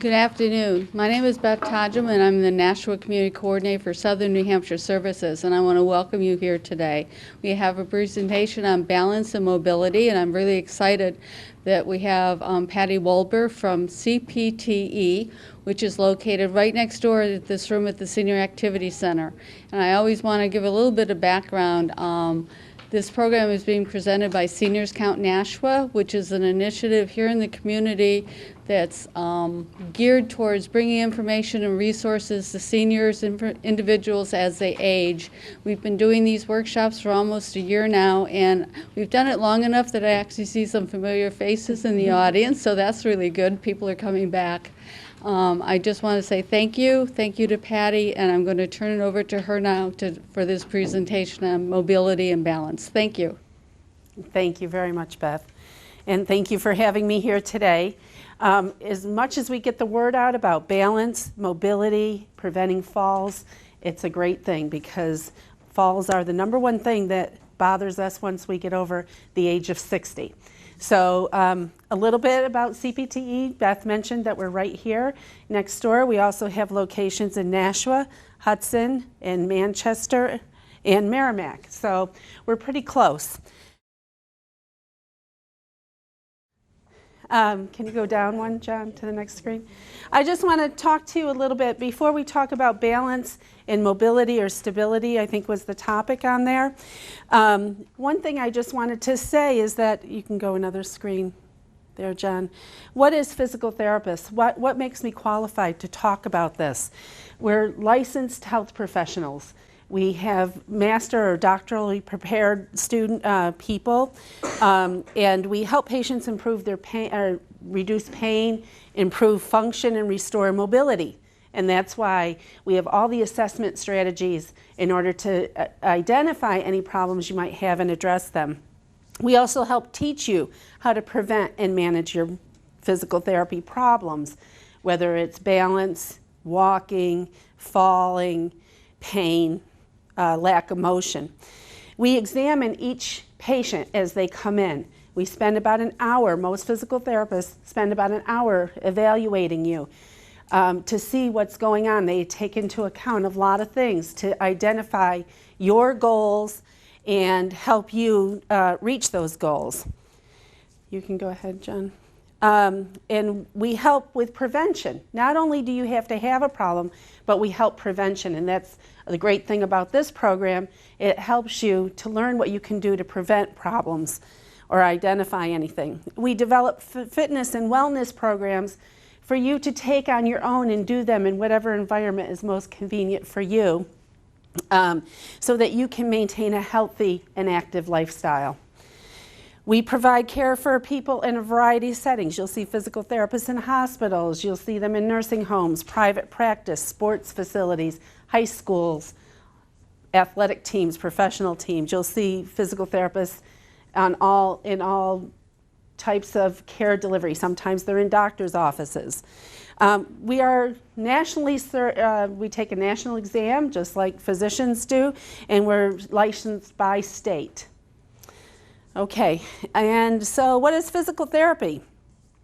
Good afternoon. My name is Beth Todgham, and I'm the Nashua Community Coordinator for Southern New Hampshire Services, and I want to welcome you here today. We have a presentation on balance and mobility, and I'm really excited that we have Patty Wolber from CPTE, which is located right next door at this room at the Senior Activity Center. And I always want to give a little bit of background. This program is being presented by Seniors Count Nashua, which is an initiative here in the community that's geared towards bringing information and resources to seniors and individuals as they age. We've been doing these workshops for almost a year now, and we've done it long enough that I actually see some familiar faces in the audience, so that's really good. People are coming back. I just want to say thank you to Patty, and I'm going to turn it over to her now for this presentation on mobility and balance. Thank you. Thank you very much, Beth, and thank you for having me here today. As much as we get the word out about balance, mobility, preventing falls, it's a great thing because falls are the #1 thing that bothers us once we get over the age of 60. So a little bit about CPTE. Beth mentioned that we're right here next door. We also have locations in Nashua, Hudson, and Manchester, and Merrimack. So we're pretty close. Can you go down one, John, to the next screen? I just want to talk to you a little bit before we talk about balance and mobility or stability, I think was the topic on there. One thing I just wanted to say is that, you can go another screen there, John. What is physical therapist? What makes me qualified to talk about this? We're licensed health professionals. We have master or doctorally prepared student people, and we help patients improve their pain, or reduce pain, improve function, and restore mobility. And that's why we have all the assessment strategies in order to identify any problems you might have and address them. We also help teach you how to prevent and manage your physical therapy problems, whether it's balance, walking, falling, pain, lack of motion. We examine each patient as they come in. We spend about an hour, most physical therapists spend about an hour evaluating you to see what's going on. They take into account a lot of things to identify your goals and help you reach those goals. You can go ahead, John. And we help with prevention. Not only do you have to have a problem, but we help prevention, and that's the great thing about this program. It helps you to learn what you can do to prevent problems or identify anything. We develop fitness and wellness programs for you to take on your own and do them in whatever environment is most convenient for you, so that you can maintain a healthy and active lifestyle. We provide care for people in a variety of settings. You'll see physical therapists in hospitals, you'll see them in nursing homes, private practice, sports facilities, high schools, athletic teams, professional teams. You'll see physical therapists in all types of care delivery. Sometimes they're in doctor's offices. We are nationally, we take a national exam just like physicians do, and we're licensed by state. Okay, and so what is physical therapy?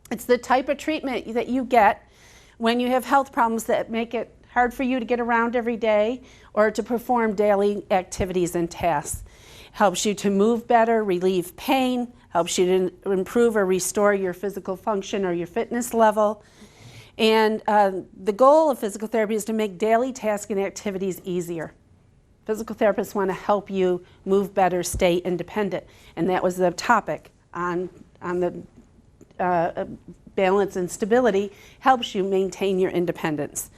It's the type of treatment that you get when you have health problems that make it hard for you to get around every day or to perform daily activities and tasks. It helps you to move better, relieve pain, helps you to improve or restore your physical function or your fitness level. And the goal of physical therapy is to make daily tasks and activities easier. Physical therapists want to help you move better, stay independent. And that was the topic on the balance and stability, helps you maintain your independence.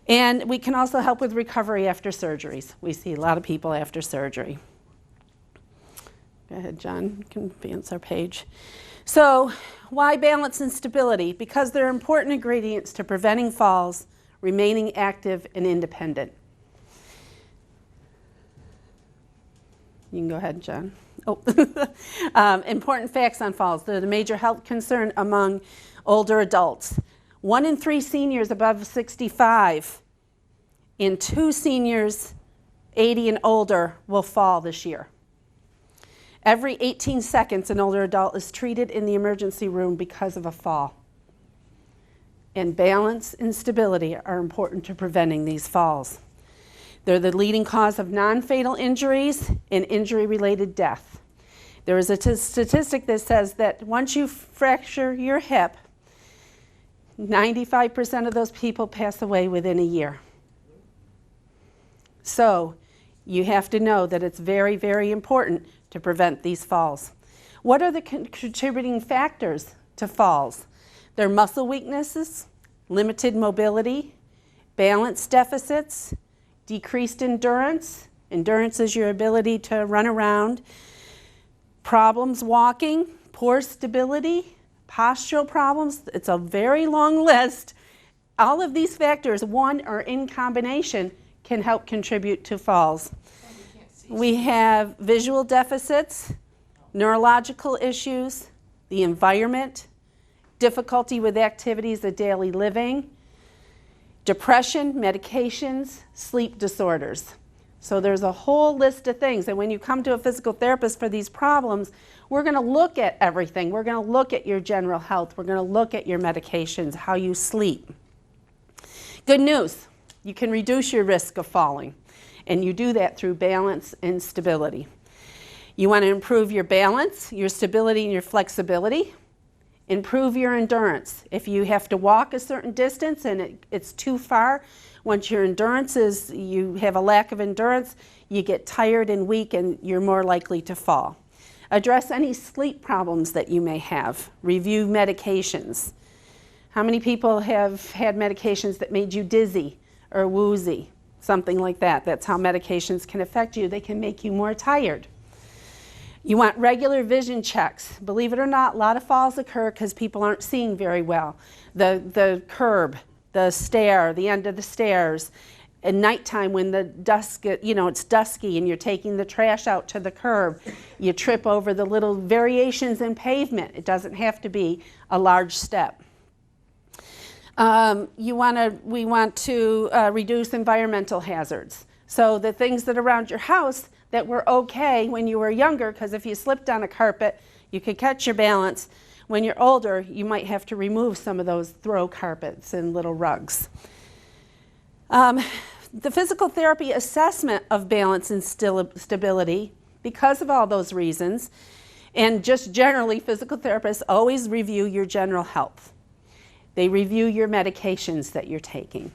And we can also help with recovery after surgeries. We see a lot of people after surgery. Go ahead, John, you can advance our page. So why balance and stability? Because they're important ingredients to preventing falls, remaining active and independent. You can go ahead, John. Oh, important facts on falls. They're the major health concern among older adults. 1 in 3 seniors above 65 and 2 seniors 80 and older will fall this year. Every 18 seconds, an older adult is treated in the emergency room because of a fall. and balance and stability are important to preventing these falls. They're the leading cause of non-fatal injuries and injury-related death. There is a statistic that says that once you fracture your hip, 95% of those people pass away within a year. So you have to know that it's very, very important to prevent these falls. What are the contributing factors to falls? They're muscle weaknesses, limited mobility, balance deficits, decreased endurance. Endurance is your ability to run around. Problems walking, poor stability, postural problems. It's a very long list. All of these factors, one or in combination, can help contribute to falls. We have visual deficits, neurological issues, the environment, difficulty with activities of daily living, depression, medications, sleep disorders. So there's a whole list of things. And when you come to a physical therapist for these problems, we're going to look at everything. We're going to look at your general health. We're going to look at your medications, how you sleep. Good news, you can reduce your risk of falling. And you do that through balance and stability. You want to improve your balance, your stability, and your flexibility. Improve your endurance. If you have to walk a certain distance and it's too far, once your endurance is, you have a lack of endurance, you get tired and weak and you're more likely to fall. Address any sleep problems that you may have. Review medications. How many people have had medications that made you dizzy or woozy? Something like that. That's how medications can affect you. They can make you more tired. You want regular vision checks. Believe it or not, a lot of falls occur because people aren't seeing very well. The curb, the stair, the end of the stairs. At nighttime when the dusk, it's dusky and you're taking the trash out to the curb, you trip over the little variations in pavement. It doesn't have to be a large step. We want to reduce environmental hazards. So the things that are around your house that were okay when you were younger, because if you slipped on a carpet, you could catch your balance. When you're older, you might have to remove some of those throw carpets and little rugs. The physical therapy assessment of balance and stability, because of all those reasons, and just generally, physical therapists always review your general health. They review your medications that you're taking.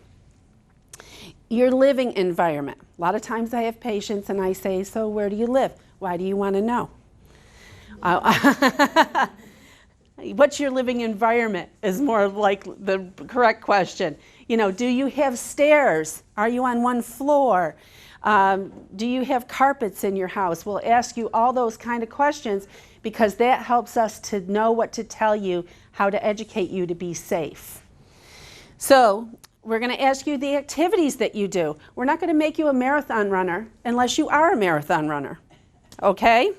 Your living environment. A lot of times I have patients and I say, so where do you live? Why do you want to know? What's your living environment is more like the correct question. Do you have stairs? Are you on one floor? Do you have carpets in your house? We'll ask you all those kind of questions because that helps us to know what to tell you, how to educate you to be safe. So we're going to ask you the activities that you do. We're not going to make you a marathon runner unless you are a marathon runner, okay?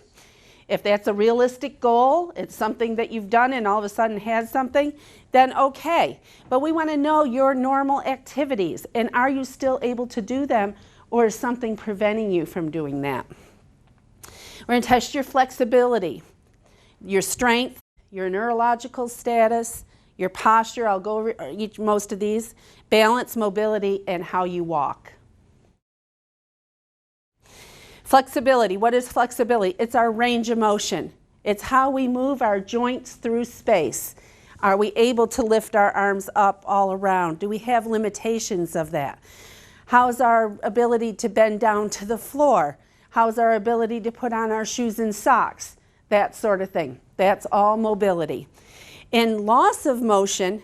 If that's a realistic goal, it's something that you've done and all of a sudden has something, then okay. But we want to know your normal activities and are you still able to do them or is something preventing you from doing that? We're going to test your flexibility, your strength, your neurological status, your posture, I'll go over most of these, balance, mobility, and how you walk. Flexibility, what is flexibility? It's our range of motion. It's how we move our joints through space. Are we able to lift our arms up all around? Do we have limitations of that? How's our ability to bend down to the floor? How's our ability to put on our shoes and socks? That sort of thing. That's all mobility. And loss of motion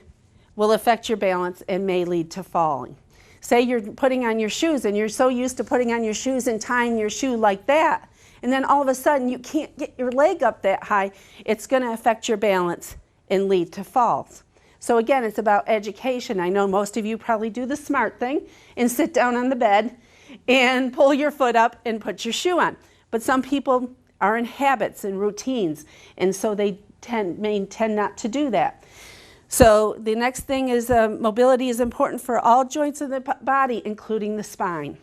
will affect your balance and may lead to falling. Say you're putting on your shoes and you're so used to putting on your shoes and tying your shoe like that, and then all of a sudden you can't get your leg up that high, it's going to affect your balance and lead to falls. So again, it's about education. I know most of you probably do the smart thing and sit down on the bed and pull your foot up and put your shoe on. But some people are in habits and routines, and so they may tend not to do that. So the next thing is mobility is important for all joints of the body, including the spine.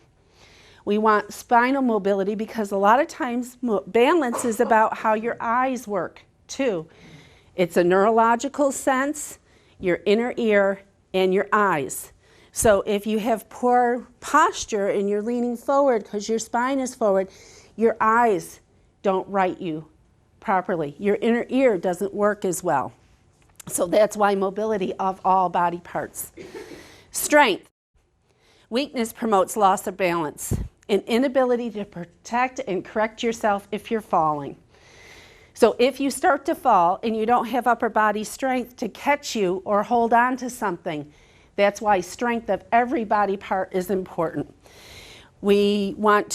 We want spinal mobility because a lot of times balance is about how your eyes work too. It's a neurological sense, your inner ear, and your eyes. So if you have poor posture and you're leaning forward because your spine is forward, your eyes don't right you properly. Your inner ear doesn't work as well. So that's why mobility of all body parts. Strength. Weakness promotes loss of balance, an inability to protect and correct yourself if you're falling. So if you start to fall and you don't have upper body strength to catch you or hold on to something, that's why strength of every body part is important. We want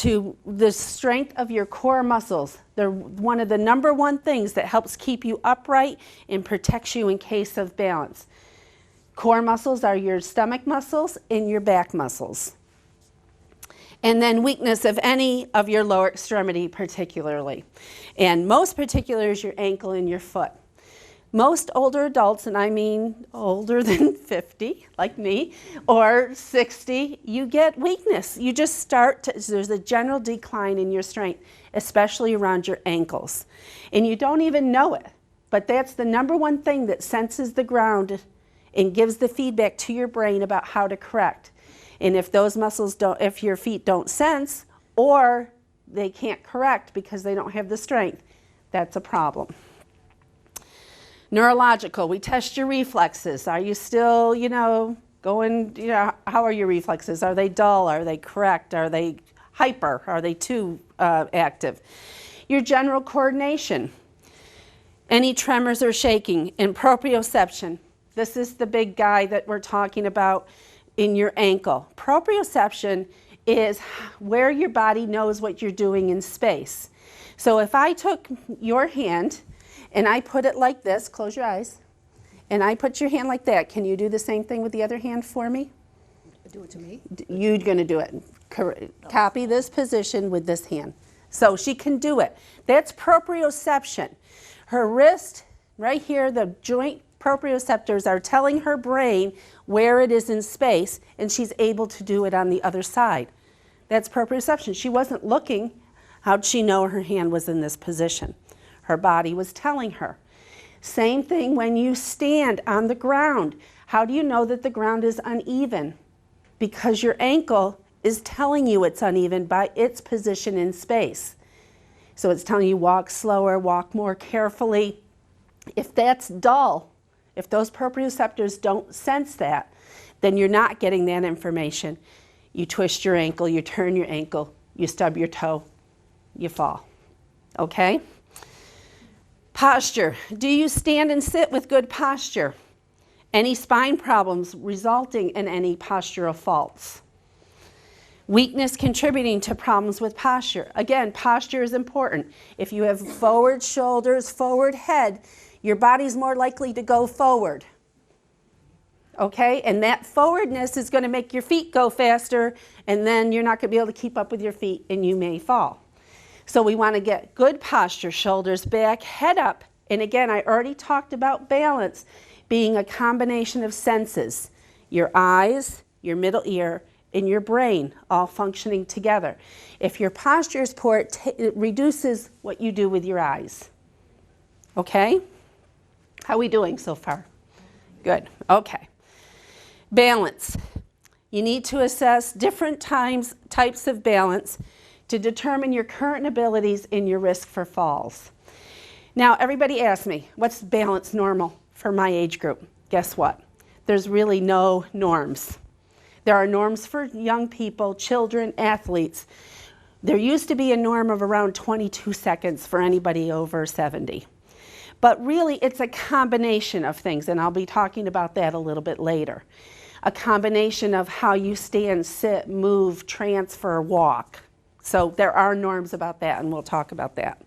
the strength of your core muscles. They're one of the number one things that helps keep you upright and protects you in case of balance. Core muscles are your stomach muscles and your back muscles. And then weakness of any of your lower extremity particularly. And most particular is your ankle and your foot. Most older adults, and I mean older than 50, like me, or 60, you get weakness. You just start to, there's a general decline in your strength, especially around your ankles. And you don't even know it, but that's the number one thing that senses the ground and gives the feedback to your brain about how to correct. And if those muscles don't, if your feet don't sense, or they can't correct because they don't have the strength, that's a problem. Neurological, we test your reflexes. Are you still, going, how are your reflexes? Are they dull? Are they correct? Are they hyper? Are they too active? Your general coordination, any tremors or shaking, and proprioception. This is the big guy that we're talking about in your ankle. Proprioception is where your body knows what you're doing in space. So if I took your hand and I put it like this, close your eyes, and I put your hand like that, can you do the same thing with the other hand for me? Do it to me? You're going to do it. Copy this position with this hand. So she can do it. That's proprioception. Her wrist, right here, the joint proprioceptors are telling her brain where it is in space, and she's able to do it on the other side. That's proprioception. She wasn't looking. How'd she know her hand was in this position? Her body was telling her. Same thing when you stand on the ground. How do you know that the ground is uneven? Because your ankle is telling you it's uneven by its position in space. So it's telling you walk slower, walk more carefully. If that's dull, if those proprioceptors don't sense that, then you're not getting that information. You twist your ankle, you turn your ankle, you stub your toe, you fall. Okay? Posture. Do you stand and sit with good posture? Any spine problems resulting in any postural faults? Weakness contributing to problems with posture. Again, posture is important. If you have forward shoulders, forward head, your body's more likely to go forward. Okay? And that forwardness is going to make your feet go faster, and then you're not going to be able to keep up with your feet, and you may fall. So we want to get good posture, shoulders back, head up. And again, I already talked about balance being a combination of senses. Your eyes, your middle ear, and your brain all functioning together. If your posture is poor, it reduces what you do with your eyes. Okay? How are we doing so far? Good. Okay. Balance. You need to assess different types of balance to determine your current abilities and your risk for falls. Now, everybody asks me, what's balance normal for my age group? Guess what? There's really no norms. There are norms for young people, children, athletes. There used to be a norm of around 22 seconds for anybody over 70. But really, it's a combination of things, and I'll be talking about that a little bit later. A combination of how you stand, sit, move, transfer, walk. So there are norms about that, and we'll talk about that.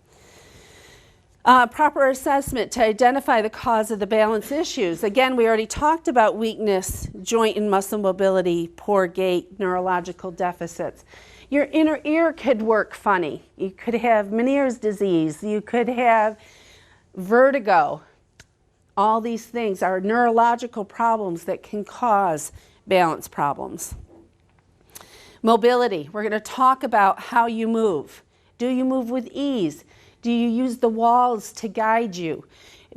Proper assessment to identify the cause of the balance issues. Again, we already talked about weakness, joint and muscle mobility, poor gait, neurological deficits. Your inner ear could work funny. You could have Meniere's disease. You could have vertigo. All these things are neurological problems that can cause balance problems. Mobility. We're going to talk about how you move. Do you move with ease? Do you use the walls to guide you?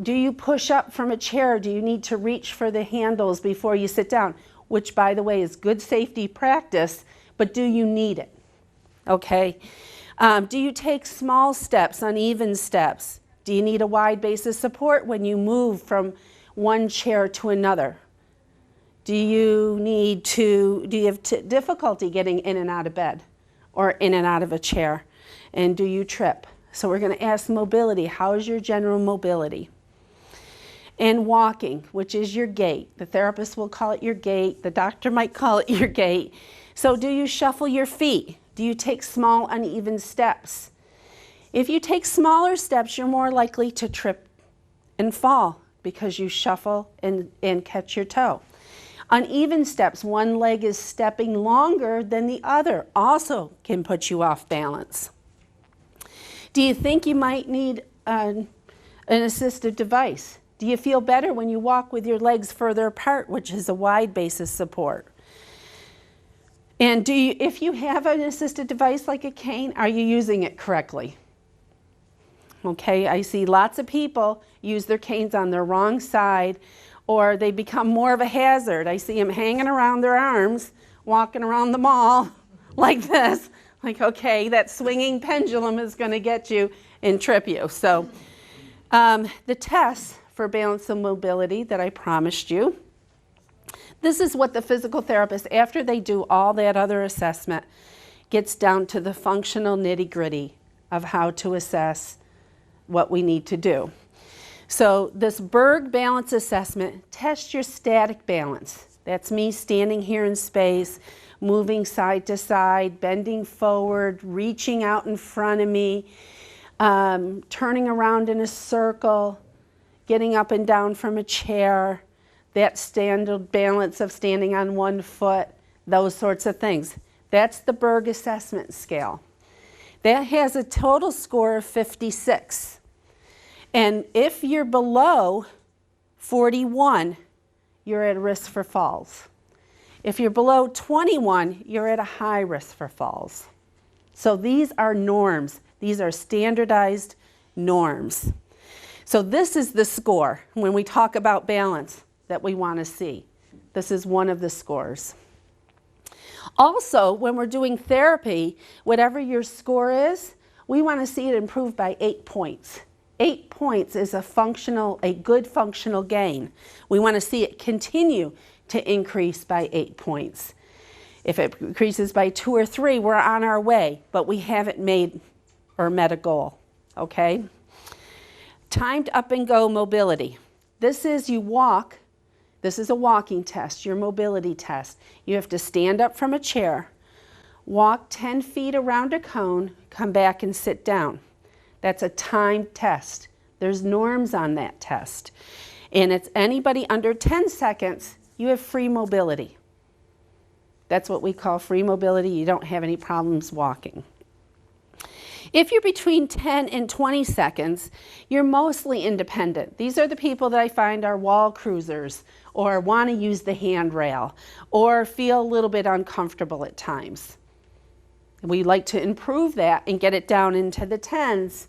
Do you push up from a chair? Do you need to reach for the handles before you sit down? Which, by the way, is good safety practice, but do you need it? Okay. Do you take small steps, uneven steps? Do you need a wide base of support when you move from one chair to another? Do you have difficulty getting in and out of bed or in and out of a chair? And do you trip? So we're going to ask mobility. How is your general mobility? And walking, which is your gait. The therapist will call it your gait. The doctor might call it your gait. So do you shuffle your feet? Do you take small, uneven steps? If you take smaller steps, you're more likely to trip and fall because you shuffle and catch your toe. Uneven steps, one leg is stepping longer than the other, also can put you off balance. Do you think you might need an assistive device? Do you feel better when you walk with your legs further apart, which is a wide base of support? And if you have an assistive device like a cane, are you using it correctly? Okay, I see lots of people use their canes on their wrong side, or they become more of a hazard. I see them hanging around their arms, walking around the mall like this. Like, okay, that swinging pendulum is going to get you and trip you. So the tests for balance and mobility that I promised you, this is what the physical therapist, after they do all that other assessment, gets down to the functional nitty-gritty of how to assess what we need to do. So this Berg balance assessment tests your static balance. That's me standing here in space, moving side to side, bending forward, reaching out in front of me, turning around in a circle, getting up and down from a chair, that standard balance of standing on one foot, those sorts of things. That's the Berg assessment scale. That has a total score of 56. And if you're below 41, you're at risk for falls. If you're below 21, you're at a high risk for falls. So these are norms. These are standardized norms. So this is the score when we talk about balance that we want to see. This is one of the scores. Also, when we're doing therapy, whatever your score is, we want to see it improve by 8 points. 8 points is a good functional gain. We want to see it continue to increase by 8 points. If it increases by 2 or 3, we're on our way, but we haven't made or met a goal, okay? Timed up and go mobility. This is you walk. This is a walking test, your mobility test. You have to stand up from a chair, walk 10 feet around a cone, come back and sit down. That's a timed test. There's norms on that test. And it's anybody under 10 seconds, you have free mobility. That's what we call free mobility. You don't have any problems walking. If you're between 10 and 20 seconds, you're mostly independent. These are the people that I find are wall cruisers or want to use the handrail or feel a little bit uncomfortable at times. We like to improve that and get it down into the 10s,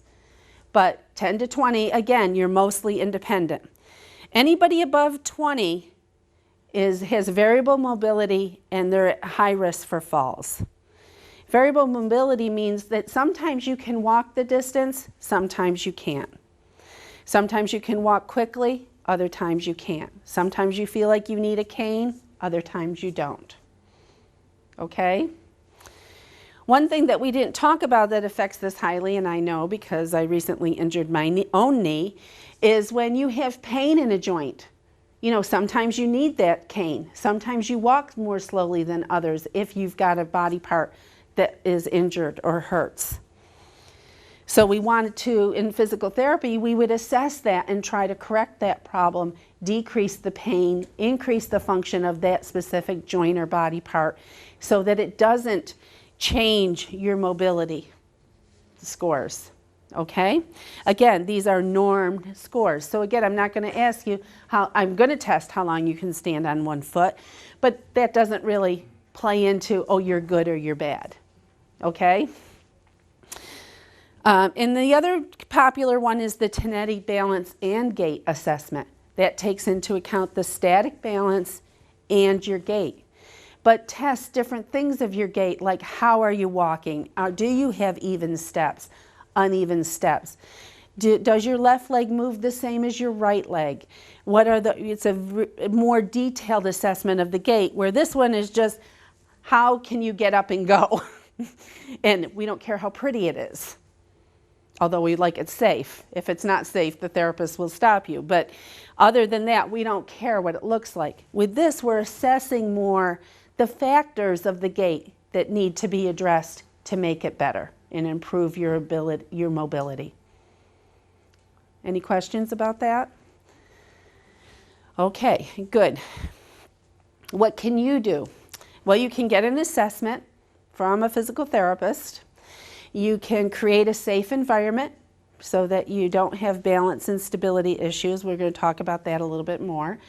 but 10 to 20, again, you're mostly independent. Anybody above 20 has variable mobility and they're at high risk for falls. Variable mobility means that sometimes you can walk the distance, sometimes you can't. Sometimes you can walk quickly, other times you can't. Sometimes you feel like you need a cane, other times you don't. Okay? One thing that we didn't talk about that affects this highly, and I know because I recently injured my own knee, is when you have pain in a joint. You know, sometimes you need that cane. Sometimes you walk more slowly than others if you've got a body part that is injured or hurts. So we wanted to, in physical therapy, we would assess that and try to correct that problem, decrease the pain, increase the function of that specific joint or body part so that it doesn't change your mobility scores. Okay? Again, these are normed scores. So again, I'm not going to ask you I'm going to test how long you can stand on one foot, but that doesn't really play into, oh, you're good or you're bad. Okay? And the other popular one is the Tonetti balance and gait assessment. That takes into account the static balance and your gait. But tests different things of your gait, like how are you walking? Do you have even steps, uneven steps? Does your left leg move the same as your right leg? It's a more detailed assessment of the gait, where this one is just how can you get up and go? And we don't care how pretty it is. Although we like it safe. If it's not safe, the therapist will stop you. But other than that, we don't care what it looks like. With this, we're assessing more the factors of the gait that need to be addressed to make it better and improve your mobility. Any questions about that? Okay, good. What can you do? Well, you can get an assessment from a physical therapist. You can create a safe environment so that you don't have balance and stability issues. We're going to talk about that a little bit more.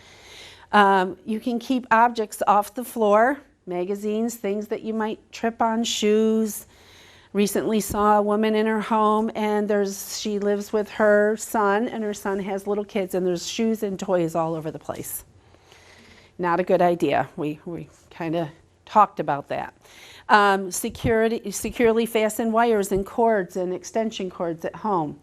You can keep objects off the floor, magazines, things that you might trip on, shoes. Recently saw a woman in her home, and she lives with her son, and her son has little kids, and there's shoes and toys all over the place. Not a good idea. We kind of talked about that. Securely fasten wires and cords and extension cords at home.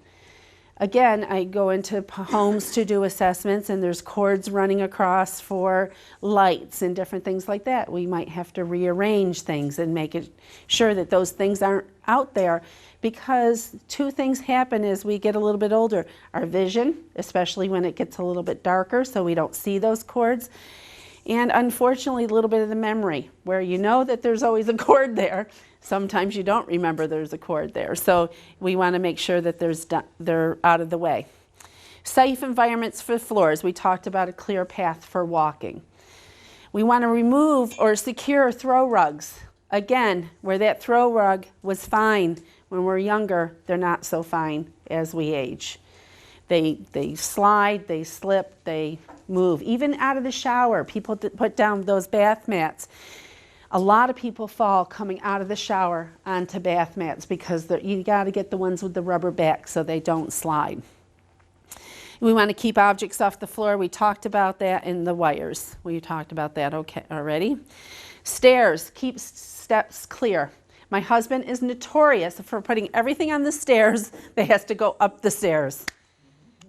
Again, I go into homes to do assessments, and there's cords running across for lights and different things like that. We might have to rearrange things and make it sure that those things aren't out there, because two things happen as we get a little bit older. Our vision, especially when it gets a little bit darker, so we don't see those cords. And unfortunately, a little bit of the memory, where you know that there's always a cord there. Sometimes you don't remember there's a cord there. So we want to make sure that they're out of the way. Safe environments for floors. We talked about a clear path for walking. We want to remove or secure throw rugs. Again, where that throw rug was fine when we're younger, they're not so fine as we age. They slide, they slip, they move. Even out of the shower, people put down those bath mats. A lot of people fall coming out of the shower onto bath mats because you got to get the ones with the rubber back so they don't slide. We want to keep objects off the floor. We talked about that in the wires. We talked about that already. Stairs, keep steps clear. My husband is notorious for putting everything on the stairs that has to go up the stairs.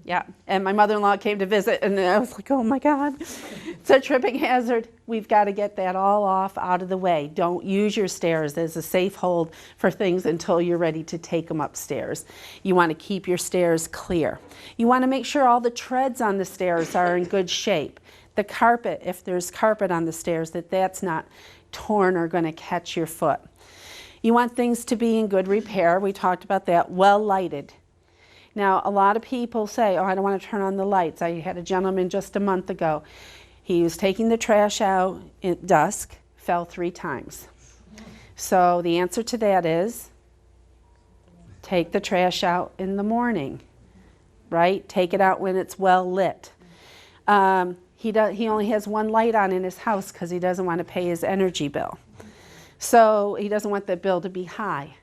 Yeah, and my mother-in-law came to visit, and I was like, oh my God, it's a tripping hazard. We've got to get that all off, out of the way. Don't use your stairs as a safe hold for things until you're ready to take them upstairs. You want to keep your stairs clear. You want to make sure all the treads on the stairs are in good shape. The carpet, if there's carpet on the stairs, that's not torn or going to catch your foot. You want things to be in good repair. We talked about that. Well lighted. Now, a lot of people say, oh, I don't want to turn on the lights. I had a gentleman just a month ago. He was taking the trash out at dusk, fell 3 times. So the answer to that is take the trash out in the morning, right? Take it out when it's well lit. He only has 1 light on in his house because he doesn't want to pay his energy bill. So he doesn't want the bill to be high.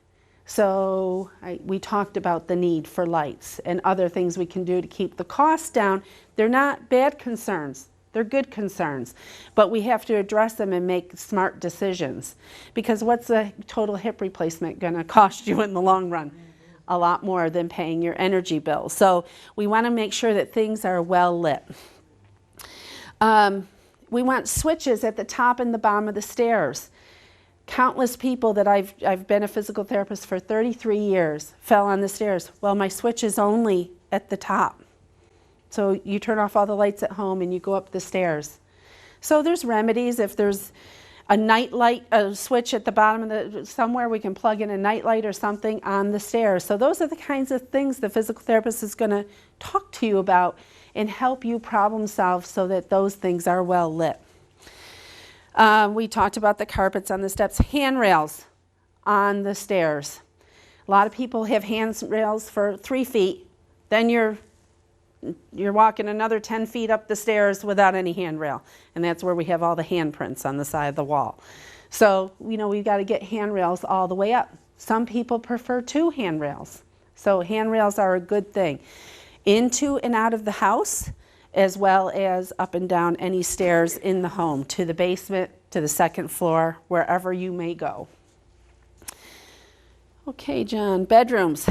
So we talked about the need for lights and other things we can do to keep the costs down. They're not bad concerns. They're good concerns. But we have to address them and make smart decisions. Because what's a total hip replacement going to cost you in the long run? A lot more than paying your energy bill. So we want to make sure that things are well lit. We want switches at the top and the bottom of the stairs. Countless people that I've been a physical therapist for 33 years fell on the stairs. Well, my switch is only at the top. So you turn off all the lights at home and you go up the stairs. So there's remedies. If there's a night light, a switch at the bottom of somewhere, we can plug in a night light or something on the stairs. So those are the kinds of things the physical therapist is going to talk to you about and help you problem solve so that those things are well lit. We talked about the carpets on the steps, handrails on the stairs. A lot of people have handrails for 3 feet. Then you're walking another 10 feet up the stairs without any handrail. And that's where we have all the handprints on the side of the wall. So, we've got to get handrails all the way up. Some people prefer 2 handrails. So handrails are a good thing. Into and out of the house, as well as up and down any stairs in the home, to the basement, to the second floor, wherever you may go. Okay, John, bedrooms.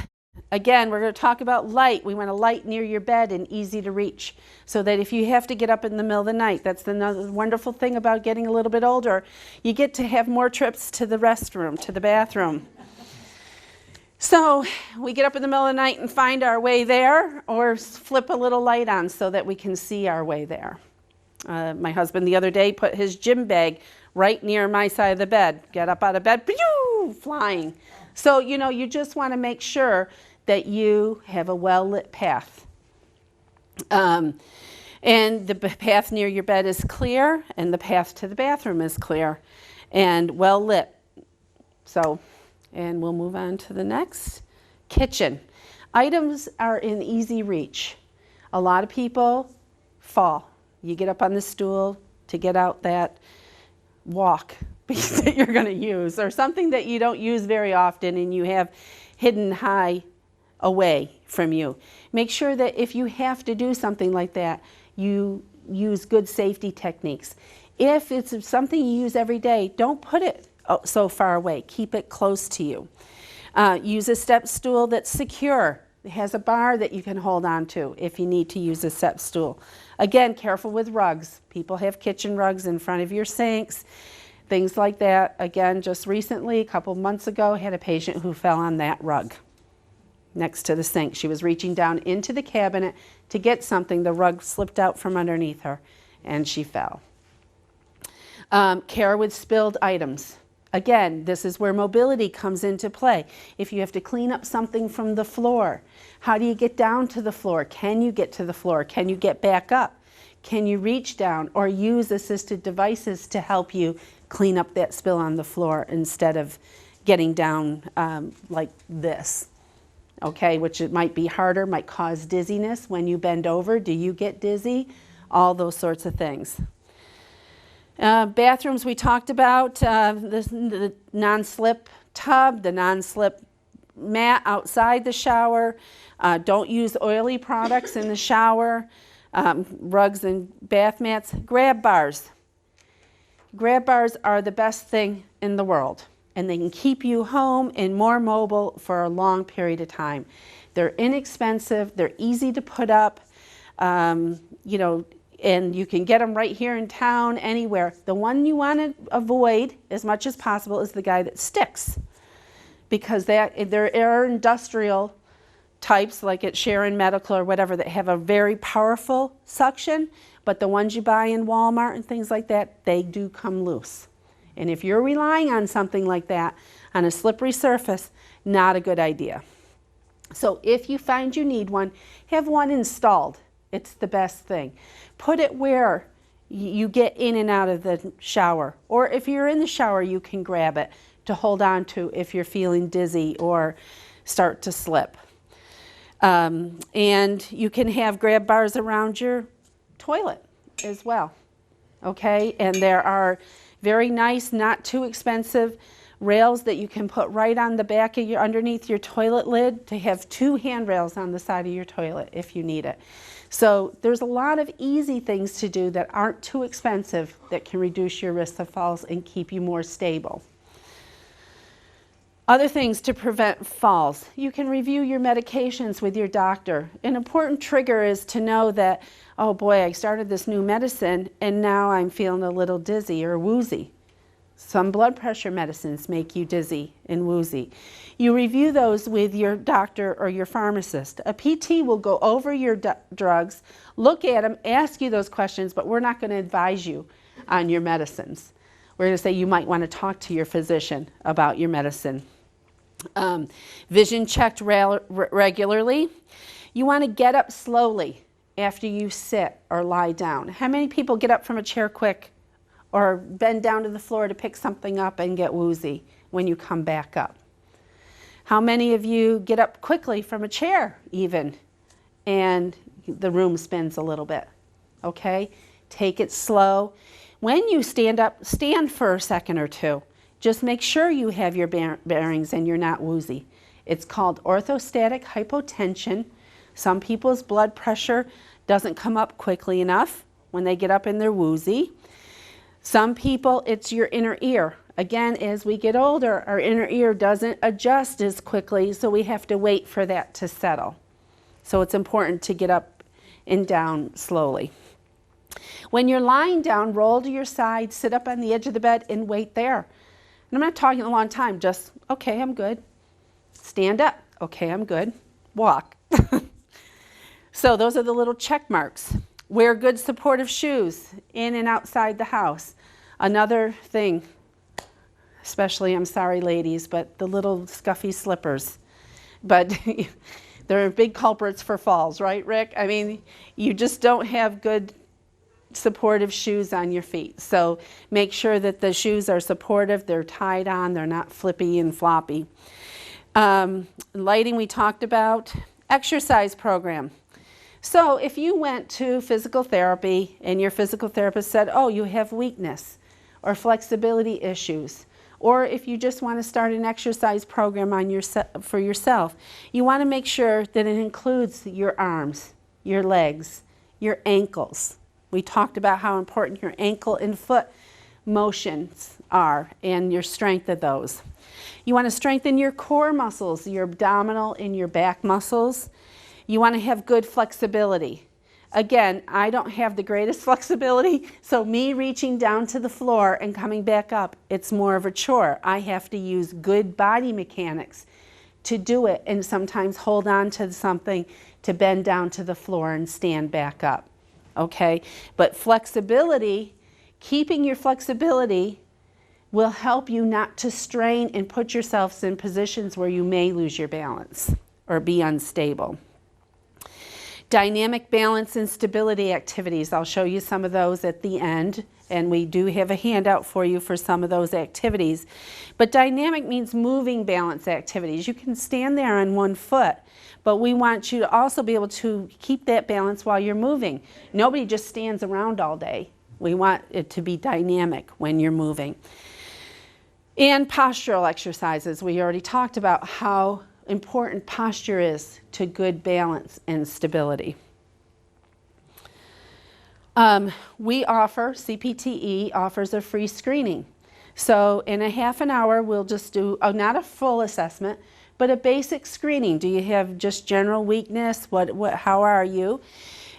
Again, we're going to talk about light. We want a light near your bed and easy to reach, so that if you have to get up in the middle of the night, that's the wonderful thing about getting a little bit older. You get to have more trips to the restroom, to the bathroom. So we get up in the middle of the night and find our way there, or flip a little light on so that we can see our way there. My husband the other day put his gym bag right near my side of the bed. Get up out of bed, flying. So, you know, you just want to make sure that you have a well-lit path. And the path near your bed is clear, and the path to the bathroom is clear and well-lit. So, and we'll move on to the next. Kitchen. Items are in easy reach. A lot of people fall. You get up on the stool to get out that walk that you're going to use, or something that you don't use very often and you have hidden high away from you. Make sure that if you have to do something like that, you use good safety techniques. If it's something you use every day, don't put it so far away. Keep it close to you. Use a step stool that's secure. It has a bar that you can hold on to if you need to use a step stool. Again, careful with rugs. People have kitchen rugs in front of your sinks, things like that. Again, just recently, a couple months ago, I had a patient who fell on that rug next to the sink. She was reaching down into the cabinet to get something. The rug slipped out from underneath her, and she fell. Care with spilled items. Again, this is where mobility comes into play. If you have to clean up something from the floor, how do you get down to the floor? Can you get to the floor? Can you get back up? Can you reach down or use assisted devices to help you clean up that spill on the floor instead of getting down like this? Okay, which it might be harder, might cause dizziness when you bend over. Do you get dizzy? All those sorts of things. Bathrooms we talked about, the non-slip tub, the non-slip mat outside the shower. Don't use oily products in the shower. Rugs and bath mats. Grab bars. Grab bars are the best thing in the world, and they can keep you home and more mobile for a long period of time. They're inexpensive. They're easy to put up. You know, and you can get them right here in town, anywhere. The one you want to avoid as much as possible is the guy that sticks, because there are industrial types like at Sharon Medical or whatever that have a very powerful suction, but the ones you buy in Walmart and things like that, they do come loose. And if you're relying on something like that on a slippery surface, not a good idea. So if you find you need one, have one installed. It's the best thing. Put it where you get in and out of the shower. Or if you're in the shower, you can grab it to hold on to if you're feeling dizzy or start to slip. And you can have grab bars around your toilet as well. Okay, and there are very nice, not too expensive rails that you can put right on the back of underneath your toilet lid to have 2 handrails on the side of your toilet if you need it. So there's a lot of easy things to do that aren't too expensive that can reduce your risk of falls and keep you more stable. Other things to prevent falls. You can review your medications with your doctor. An important trigger is to know that, oh boy, I started this new medicine and now I'm feeling a little dizzy or woozy. Some blood pressure medicines make you dizzy and woozy. You review those with your doctor or your pharmacist. A PT will go over your drugs, look at them, ask you those questions, but we're not going to advise you on your medicines. We're going to say you might want to talk to your physician about your medicine. Vision checked regularly. You want to get up slowly after you sit or lie down. How many people get up from a chair quick or bend down to the floor to pick something up and get woozy when you come back up? How many of you get up quickly from a chair even and the room spins a little bit? Okay, take it slow. When you stand up, stand for a second or two. Just make sure you have your bearings and you're not woozy. It's called orthostatic hypotension. Some people's blood pressure doesn't come up quickly enough when they get up and they're woozy. Some people, it's your inner ear. Again, as we get older, our inner ear doesn't adjust as quickly, so we have to wait for that to settle. So it's important to get up and down slowly. When you're lying down, roll to your side, sit up on the edge of the bed and wait there. And I'm not talking a long time, just, okay, I'm good. Stand up, okay, I'm good. Walk. So those are the little check marks. Wear good supportive shoes in and outside the house. Another thing, especially, I'm sorry ladies, but the little scuffy slippers. But they're big culprits for falls, right, Rick? I mean, you just don't have good supportive shoes on your feet. So make sure that the shoes are supportive, they're tied on, they're not flippy and floppy. Lighting we talked about. Exercise program. So if you went to physical therapy and your physical therapist said, oh, you have weakness or flexibility issues, or if you just want to start an exercise program on for yourself, you want to make sure that it includes your arms, your legs, your ankles. We talked about how important your ankle and foot motions are and your strength of those. You want to strengthen your core muscles, your abdominal and your back muscles. You want to have good flexibility. Again, I don't have the greatest flexibility, so me reaching down to the floor and coming back up, it's more of a chore. I have to use good body mechanics to do it and sometimes hold on to something to bend down to the floor and stand back up. Okay? But flexibility, keeping your flexibility will help you not to strain and put yourselves in positions where you may lose your balance or be unstable. Dynamic balance and stability activities. I'll show you some of those at the end, and we do have a handout for you for some of those activities. But dynamic means moving balance activities. You can stand there on one foot, but we want you to also be able to keep that balance while you're moving. Nobody just stands around all day. We want it to be dynamic when you're moving. And postural exercises. We already talked about how important posture is to good balance and stability. We offer, CPTE offers a free screening. So in a half an hour, we'll just do, not a full assessment, but a basic screening. Do you have just general weakness? How are you?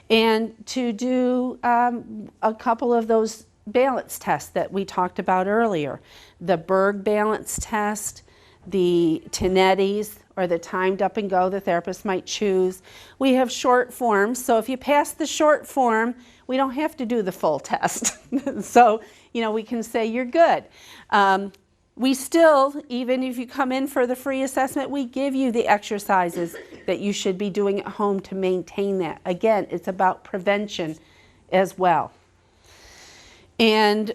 And to do a couple of those balance tests that we talked about earlier. The Berg balance test, the Tinetti's, or the timed up and go the therapist might choose. We have short forms, so if you pass the short form, we don't have to do the full test. So, we can say you're good. We still, even if you come in for the free assessment, we give you the exercises that you should be doing at home to maintain that. Again, it's about prevention as well. And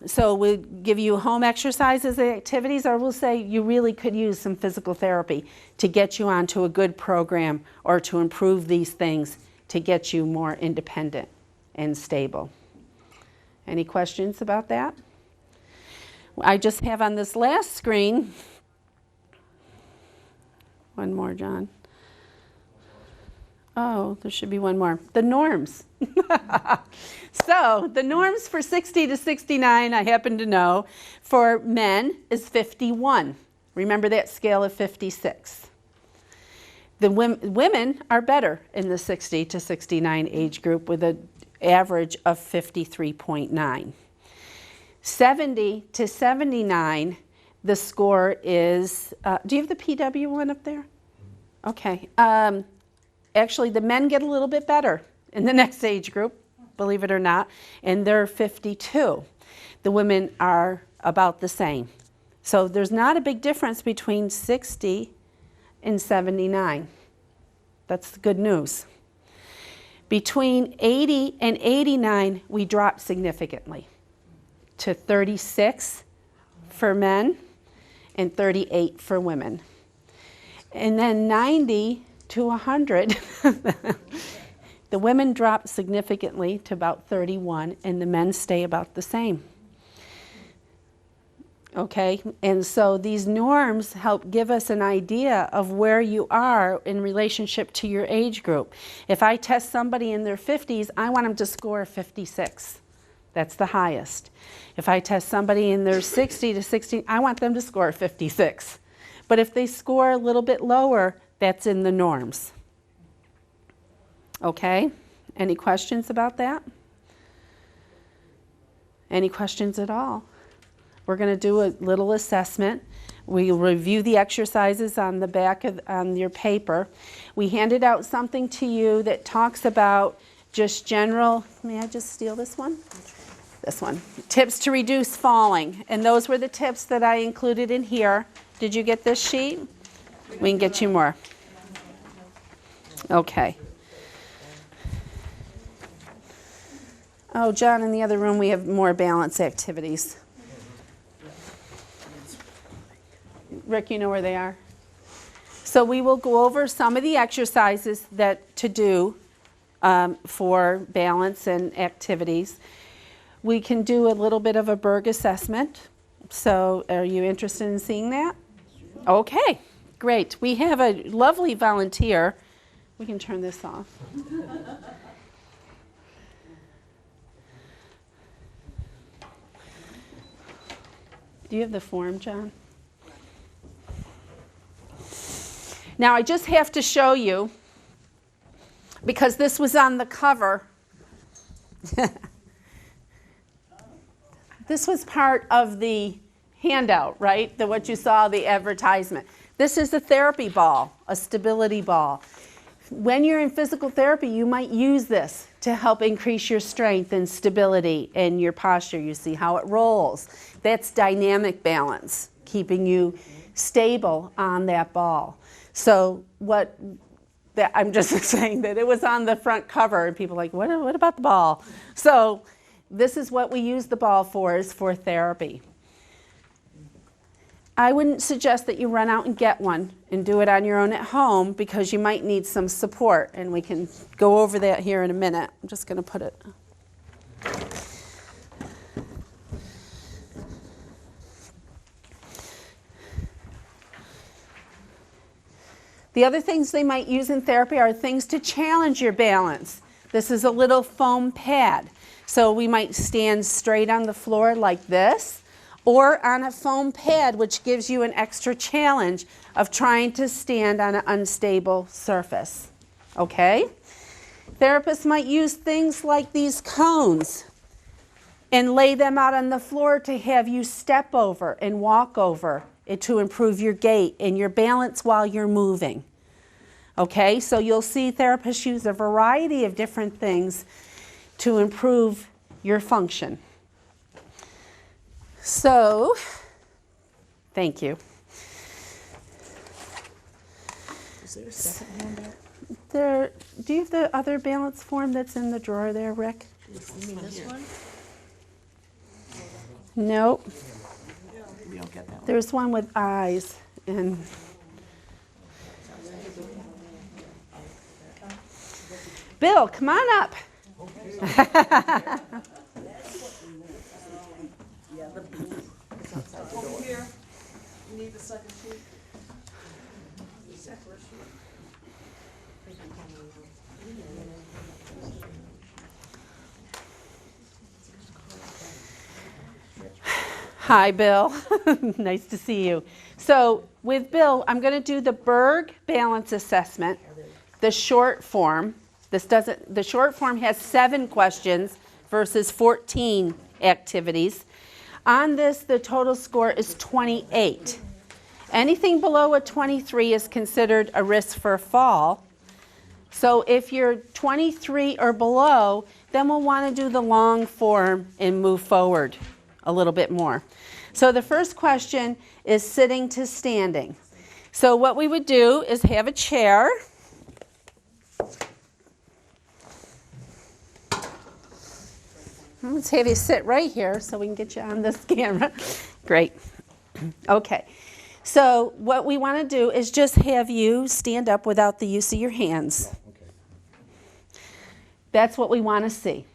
so we'll give you home exercises and activities, or we'll say you really could use some physical therapy to get you onto a good program or to improve these things to get you more independent and stable. Any questions about that? I just have on this last screen, one more, John. Oh, there should be one more. The norms. So the norms for 60 to 69, I happen to know, for men is 51. Remember that scale of 56. The women are better in the 60 to 69 age group with an average of 53.9. 70 to 79, the score is, do you have the PW one up there? Okay. Actually, the men get a little bit better in the next age group, believe it or not, and they're 52. The women are about the same. So there's not a big difference between 60 and 79. That's the good news. Between 80 and 89, we drop significantly to 36 for men and 38 for women. And then 90 to 100, the women drop significantly to about 31 and the men stay about the same. Okay, and so these norms help give us an idea of where you are in relationship to your age group. If I test somebody in their 50s, I want them to score 56. That's the highest. If I test somebody in their 60 to 60, I want them to score 56. But if they score a little bit lower, that's in the norms. Okay, any questions about that? Any questions at all? We're going to do a little assessment. We'll review the exercises on the back of on your paper. We handed out something to you that talks about just general, may I just steal this one? This one. Tips to reduce falling. And those were the tips that I included in here. Did you get this sheet? We can get you more. Okay. Oh, John, in the other room we have more balance activities. Rick, you know where they are? So we will go over some of the exercises that to do for balance and activities. We can do a little bit of a Berg assessment. So are you interested in seeing that? Okay, great. We have a lovely volunteer. We can turn this off. Do you have the form, John? Now I just have to show you, because this was on the cover. This was part of the handout, right? What you saw, the advertisement. This is a therapy ball, a stability ball. When you're in physical therapy, you might use this to help increase your strength and stability and your posture. You see how it rolls. That's dynamic balance, keeping you stable on that ball. So I'm just saying that it was on the front cover, and people are like, what about the ball? So this is what we use the ball for, is for therapy. I wouldn't suggest that you run out and get one and do it on your own at home, because you might need some support, and we can go over that here in a minute. I'm just going to put it. The other things they might use in therapy are things to challenge your balance. This is a little foam pad. So we might stand straight on the floor like this, or on a foam pad, which gives you an extra challenge of trying to stand on an unstable surface. Okay? Therapists might use things like these cones and lay them out on the floor to have you step over and walk over it to improve your gait and your balance while you're moving. Okay, so you'll see therapists use a variety of different things to improve your function. So, thank you. Is there a second handout? Do you have the other balance form that's in the drawer there, Rick? You mean this one? Nope. We don't get that one. There's one with eyes and. Bill, come on up. Over here, you need the second sheet. Hi, Bill. Nice to see you. So with Bill, I'm going to do the Berg balance assessment, the short form. The short form has 7 questions versus 14 activities. On this, the total score is 28. Anything below a 23 is considered a risk for a fall. So if you're 23 or below, then we'll want to do the long form and move forward a little bit more. So the first question is sitting to standing. So what we would do is have a chair. Let's have you sit right here so we can get you on this camera. Great. Okay. So what we want to do is just have you stand up without the use of your hands. Okay. That's what we want to see.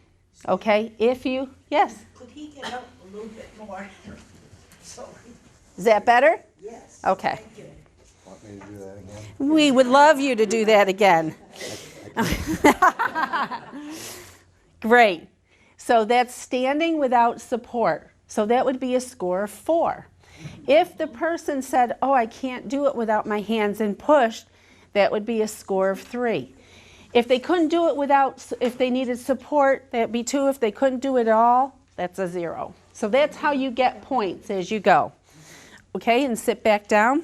Okay? If you, yes? Could he get up a little bit more? Is that better? Yes. Okay. Want me to do that again? We would love you to do that again. Great. So that's standing without support. So that would be a score of 4. If the person said, oh, I can't do it without my hands, and pushed, that would be a score of 3. If they couldn't do it if they needed support, that'd be 2. If they couldn't do it at all, that's a 0. So that's how you get points as you go. Okay, and sit back down.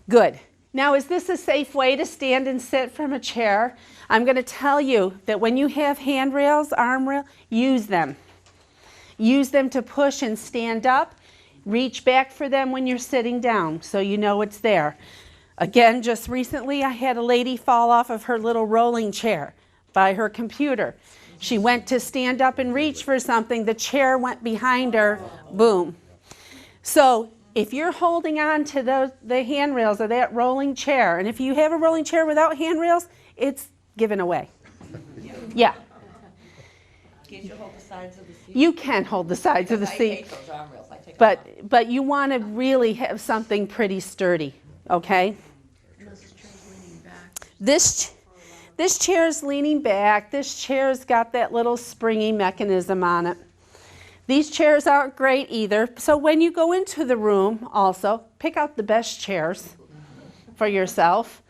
Good. Now, is this a safe way to stand and sit from a chair? I'm going to tell you that when you have handrails, arm rail, use them. Use them to push and stand up. Reach back for them when you're sitting down so you know it's there. Again, just recently I had a lady fall off of her little rolling chair by her computer. She went to stand up and reach for something. The chair went behind her. Boom. So if you're holding on to the handrails of that rolling chair, and if you have a rolling chair without handrails, it's given away. Yeah. Can't you hold the sides of the seat? You can hold the sides of the I seat, hate those arm rails. I take them off. but you want to really have something pretty sturdy, okay? This chair is leaning back. This chair's got that little springy mechanism on it. These chairs aren't great either. So when you go into the room also, pick out the best chairs for yourself.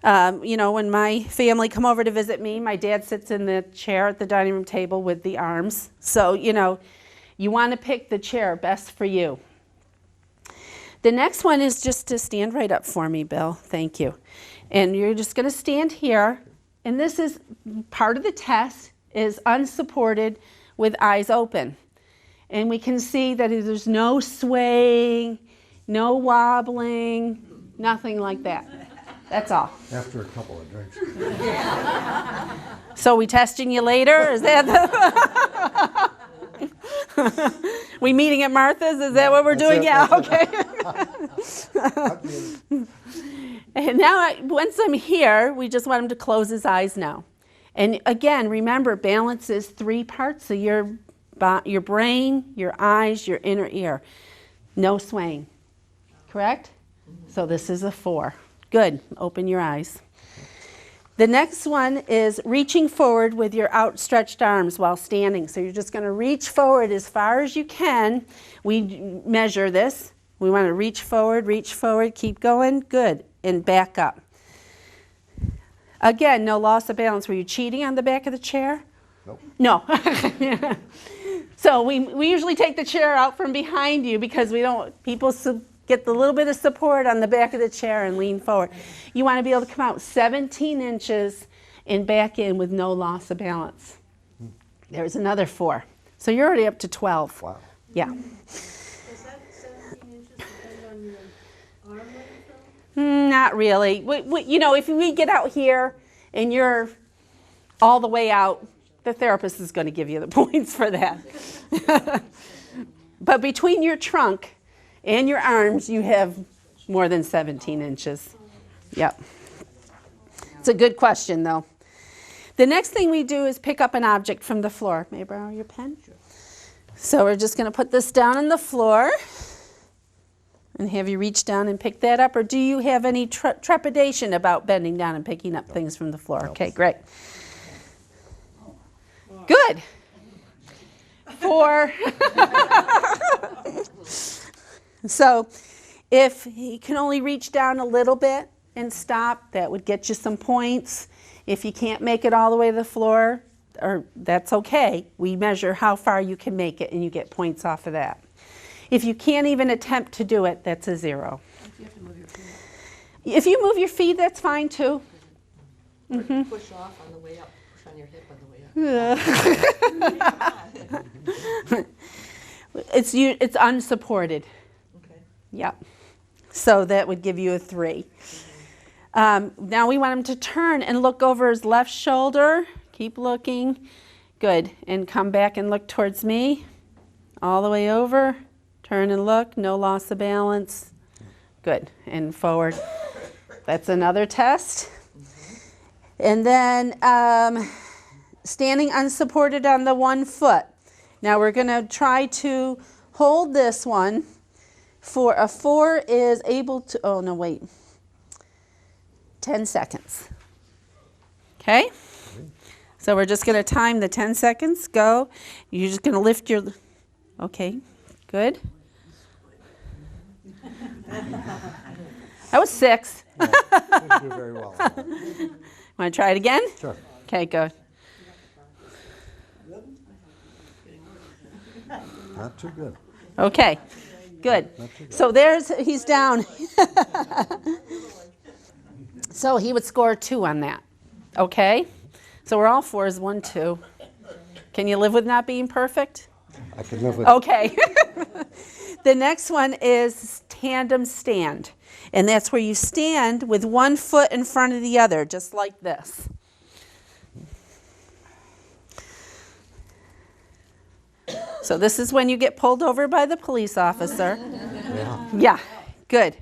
You know, when my family come over to visit me, my dad sits in the chair at the dining room table with the arms. So, you know, you want to pick the chair best for you. The next one is just to stand right up for me, Bill. Thank you. And you're just going to stand here. And this is part of the test, is unsupported with eyes open. And we can see that there's no swaying, no wobbling, nothing like that. That's all. After a couple of drinks. So we testing you later? Is that we meeting at Martha's? Is that what we're doing? Yeah, okay. And now, once I'm here, we just want him to close his eyes now. And again, remember, balance is 3 parts of your brain, your eyes, your inner ear. No swaying. Correct? So this is a 4. Good. Open your eyes. The next one is reaching forward with your outstretched arms while standing. So you're just going to reach forward as far as you can. We measure this. We want to reach forward, keep going. Good. And back up. Again, no loss of balance. Were you cheating on the back of the chair? Nope. No. So we usually take the chair out from behind you because people get the little bit of support on the back of the chair and lean forward. You want to be able to come out 17 inches and back in with no loss of balance. There's another 4. So you're already up to 12. Wow. Yeah. Does that 17 inches depend on your arm length though? Not really. You know, if we get out here and you're all the way out, the therapist is going to give you the points for that. But between your trunk and your arms, you have more than 17 inches. Yep. It's a good question, though. The next thing we do is pick up an object from the floor. May I borrow your pen? Sure. So we're just going to put this down on the floor and have you reach down and pick that up. Or do you have any trepidation about bending down and picking up things from the floor? Okay, great. Good. 4. So if you can only reach down a little bit and stop, that would get you some points. If you can't make it all the way to the floor, that's okay. We measure how far you can make it and you get points off of that. If you can't even attempt to do it, that's a 0. You have to move your feet. If you move your feet, that's fine too. Push off on the way up. Push on your hip on the way up. It's unsupported. Okay. Yep. So that would give you a 3. Now we want him to turn and look over his left shoulder. Keep looking. Good. And come back and look towards me. All the way over. Turn and look. No loss of balance. Good. And forward. That's another test. And then standing unsupported on the 1 foot. Now we're going to try to hold this one for a 4 is able to, oh no, wait, 10 seconds. Okay? So we're just going to time the 10 seconds. Go. You're just going to lift your, okay, good. That was 6. Yeah, didn't do very well. Want to try it again? Sure. Okay, go. Not too good. Okay, good. Not too good. So he's down. So he would score 2 on that. Okay? So we're all 4s, 1, 2. Can you live with not being perfect? I could live with Okay. The next one is tandem stand. And that's where you stand with one foot in front of the other, just like this. So this is when you get pulled over by the police officer. Yeah. Yeah, good.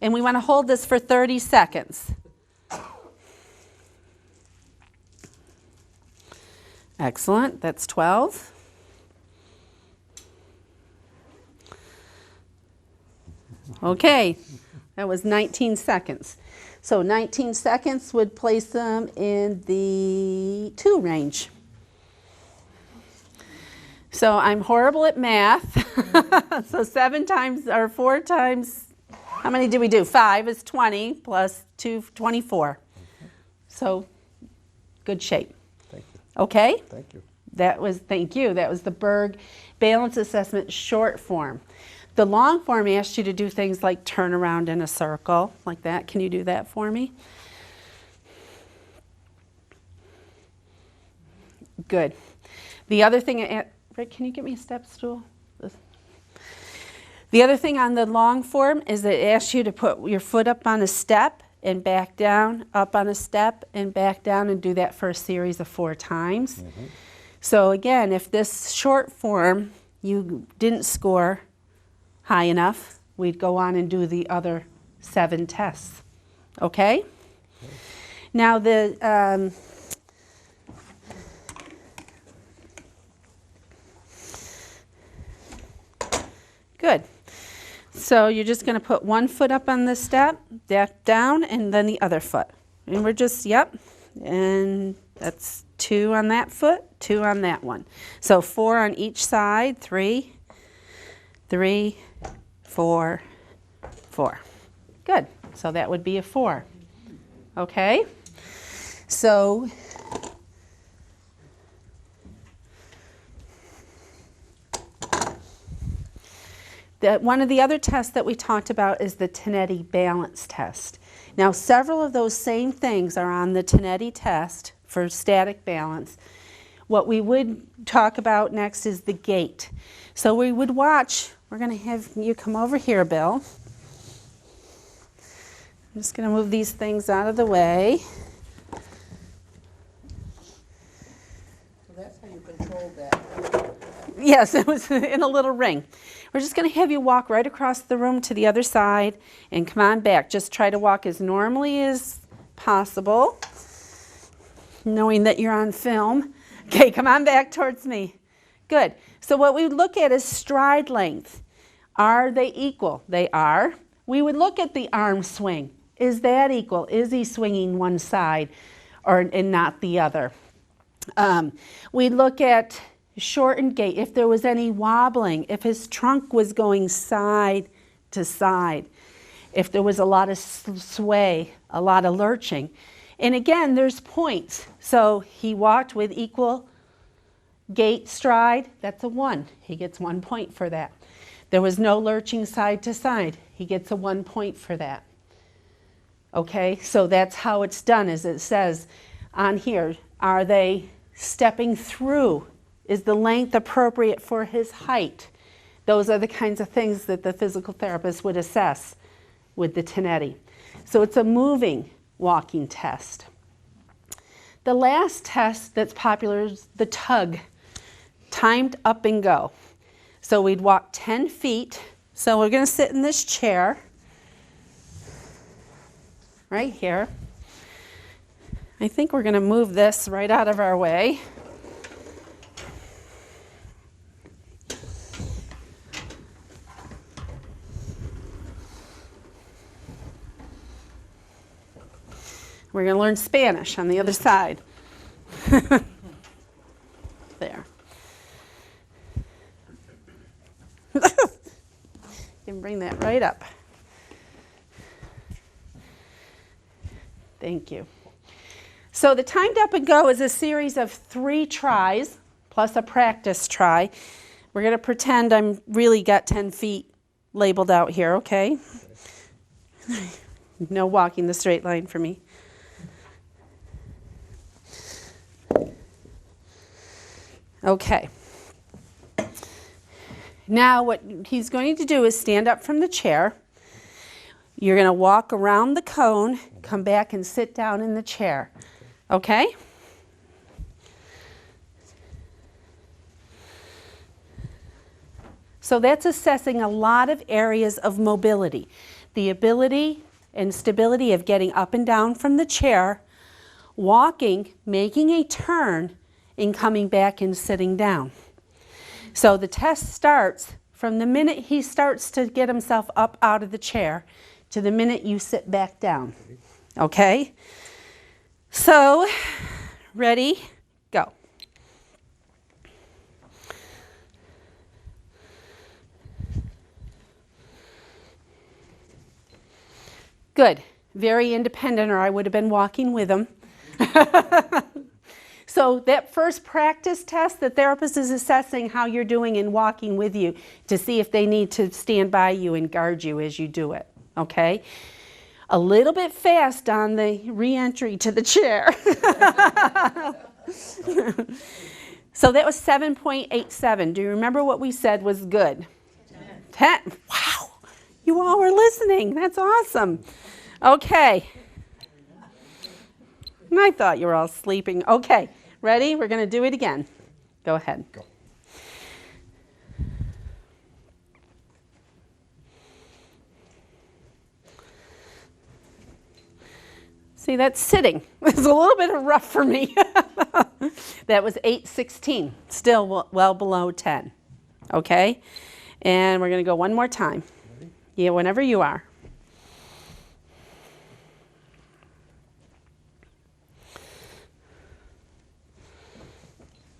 And we want to hold this for 30 seconds. Excellent, that's 12. Okay, that was 19 seconds. So 19 seconds would place them in the 2 range. So I'm horrible at math. So 7 times or 4 times, how many did we do? 5 is 20 plus 2, 24. So good shape. Thank you. Okay? Thank you. Thank you. That was the Berg Balance Assessment short form. The long form asked you to do things like turn around in a circle, like that. Can you do that for me? Good. The other thing, Rick, can you get me a step stool? The other thing on the long form is that it asks you to put your foot up on a step and back down, up on a step and back down, and do that for a series of 4 times. Mm-hmm. So again, if this short form you didn't score high enough, we'd go on and do the other 7 tests. Okay? Now the good. So you're just going to put one foot up on the step, down, and then the other foot. And we're just, yep, and that's 2 on that foot, 2 on that one. So 4 on each side, 3, 3, 4, 4. Good. So that would be a 4. Okay? So one of the other tests that we talked about is the Tinetti balance test. Now, several of those same things are on the Tinetti test for static balance. What we would talk about next is the gait. So we would watch, we're going to have you come over here, Bill. I'm just going to move these things out of the way. So that's how you control that. Yes, it was in a little ring. We're just going to have you walk right across the room to the other side and come on back. Just try to walk as normally as possible, knowing that you're on film. Okay, come on back towards me. Good. So what we look at is stride length. Are they equal? They are. We would look at the arm swing. Is that equal? Is he swinging one side and not the other? We look at shortened gait, if there was any wobbling, if his trunk was going side to side, if there was a lot of sway, a lot of lurching. And again, there's points. So he walked with equal gait stride, that's a 1. He gets 1 point for that. There was no lurching side to side. He gets a 1 point for that. Okay, so that's how it's done, as it says on here. Are they stepping through? Is the length appropriate for his height? Those are the kinds of things that the physical therapist would assess with the Tinetti. So it's a moving walking test. The last test that's popular is the tug, timed up and go. So we'd walk 10 feet. So we're going to sit in this chair right here. I think we're going to move this right out of our way. We're going to learn Spanish on the other side. There. You can bring that right up. Thank you. So the timed up and go is a series of 3 tries plus a practice try. We're going to pretend I'm really got 10 feet labeled out here, okay? No walking the straight line for me. Okay. Now what he's going to do is stand up from the chair. You're going to walk around the cone, come back and sit down in the chair. Okay? So that's assessing a lot of areas of mobility. The ability and stability of getting up and down from the chair, walking, making a turn, and coming back and sitting down. So the test starts from the minute he starts to get himself up out of the chair to the minute you sit back down. Okay? So, ready, go. Good. Very independent, or I would have been walking with him. So that first practice test, the therapist is assessing how you're doing in walking with you to see if they need to stand by you and guard you as you do it, okay? A little bit fast on the re-entry to the chair. So that was 7.87. Do you remember what we said was good? 10. Wow, you all were listening. That's awesome. Okay. I thought you were all sleeping. Okay, ready? We're going to do it again. Go ahead. Go. See, that's sitting. It's a little bit rough for me. That was 8.16, still well below 10. Okay? And we're going to go one more time. Yeah, whenever you are.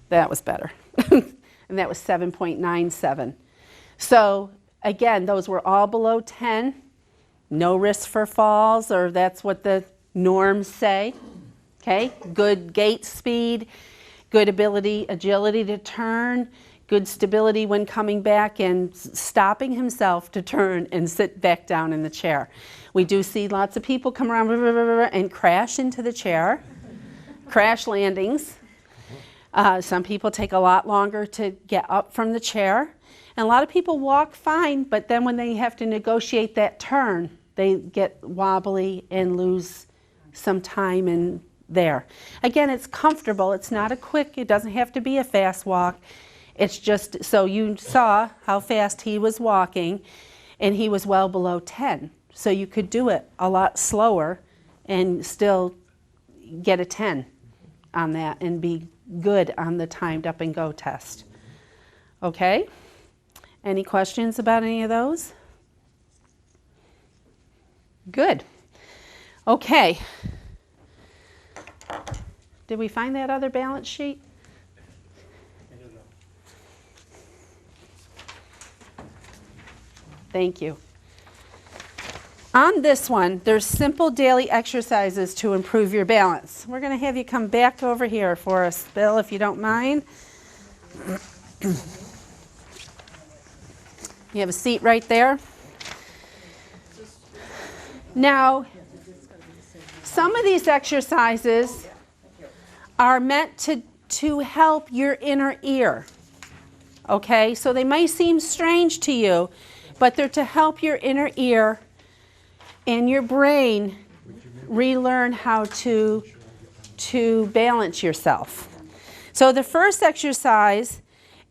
That was better. And that was 7.97. So again, those were all below 10. No risk for falls, or that's what the norms say. Okay, good gait speed, good agility to turn, good stability when coming back and stopping himself to turn and sit back down in the chair. We do see lots of people come around and crash into the chair, crash landings. Some people take a lot longer to get up from the chair. And a lot of people walk fine, but then when they have to negotiate that turn, they get wobbly and lose some time in there. Again, it's comfortable. It's not a quick, it doesn't have to be a fast walk. It's just, so you saw how fast he was walking, and he was well below 10. So you could do it a lot slower and still get a 10 on that and be good on the timed up and go test. Okay? Any questions about any of those? Good. Okay. Did we find that other balance sheet? Thank you. On this one, there's simple daily exercises to improve your balance. We're going to have you come back over here for us, Bill, if you don't mind. You have a seat right there. Now, some of these exercises are meant to help your inner ear. Okay, so they may seem strange to you, but they're to help your inner ear and your brain relearn how to balance yourself. So the first exercise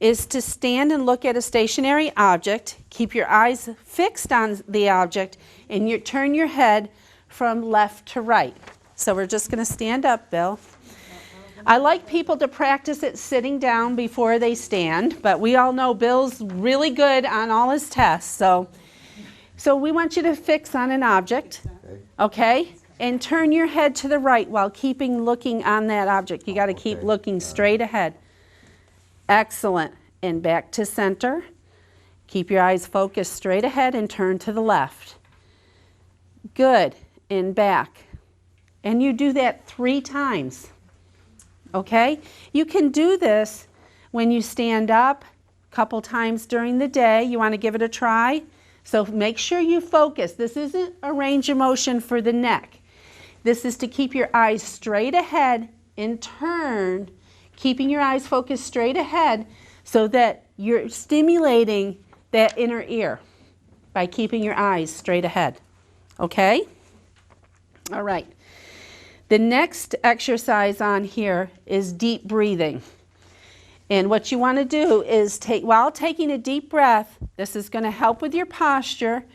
is to stand and look at a stationary object, keep your eyes fixed on the object, and turn your head from left to right. So we're just going to stand up, Bill. I like people to practice it sitting down before they stand, but we all know Bill's really good on all his tests. So we want you to fix on an object, okay? and turn your head to the right while keeping looking on that object. You got to keep looking straight ahead. Excellent. And back to center. Keep your eyes focused straight ahead and turn to the left. Good. And back. And you do that 3 times. Okay? You can do this when you stand up a couple times during the day. You want to give it a try? So make sure you focus. This isn't a range of motion for the neck. This is to keep your eyes straight ahead and turn, keeping your eyes focused straight ahead so that you're stimulating that inner ear by keeping your eyes straight ahead. Okay? All right. The next exercise on here is deep breathing. And what you want to do is while taking a deep breath, this is going to help with your posture.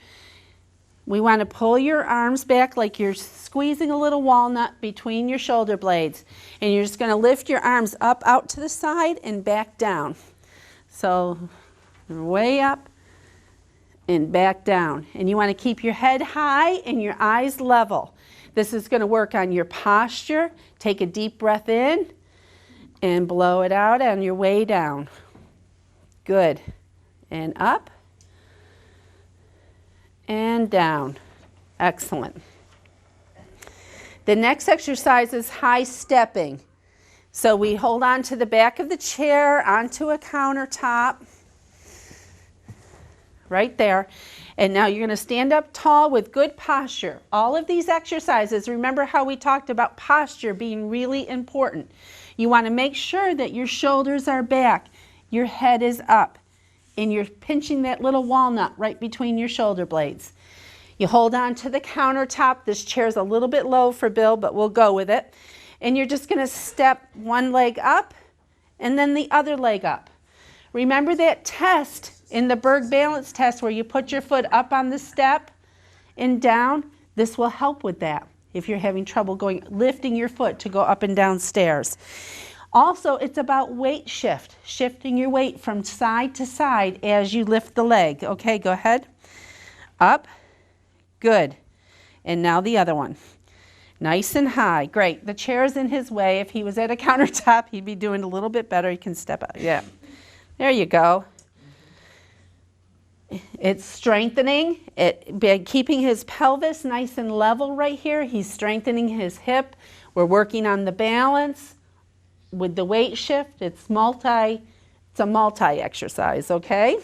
We want to pull your arms back like you're squeezing a little walnut between your shoulder blades. And you're just going to lift your arms up out to the side and back down. So way up and back down. And you want to keep your head high and your eyes level. This is going to work on your posture. Take a deep breath in and blow it out on your way down. Good. And up and down. Excellent. The next exercise is high stepping. So we hold on to the back of the chair, onto a countertop, right there. And now you're going to stand up tall with good posture. All of these exercises, remember how we talked about posture being really important. You want to make sure that your shoulders are back, your head is up, and you're pinching that little walnut right between your shoulder blades. You hold on to the countertop. This chair's a little bit low for Bill, but we'll go with it. And you're just going to step one leg up and then the other leg up. Remember that test in the Berg balance test where you put your foot up on the step and down? This will help with that if you're having trouble lifting your foot to go up and down stairs. Also, it's about weight shift, shifting your weight from side to side as you lift the leg. Okay, go ahead. Up. Good. And now the other one. Nice and high. Great. The chair's in his way. If he was at a countertop, he'd be doing a little bit better. He can step up. Yeah. There you go. It's strengthening it by keeping his pelvis nice and level right here. He's strengthening his hip. We're working on the balance with the weight shift. It's a multi exercise, okay?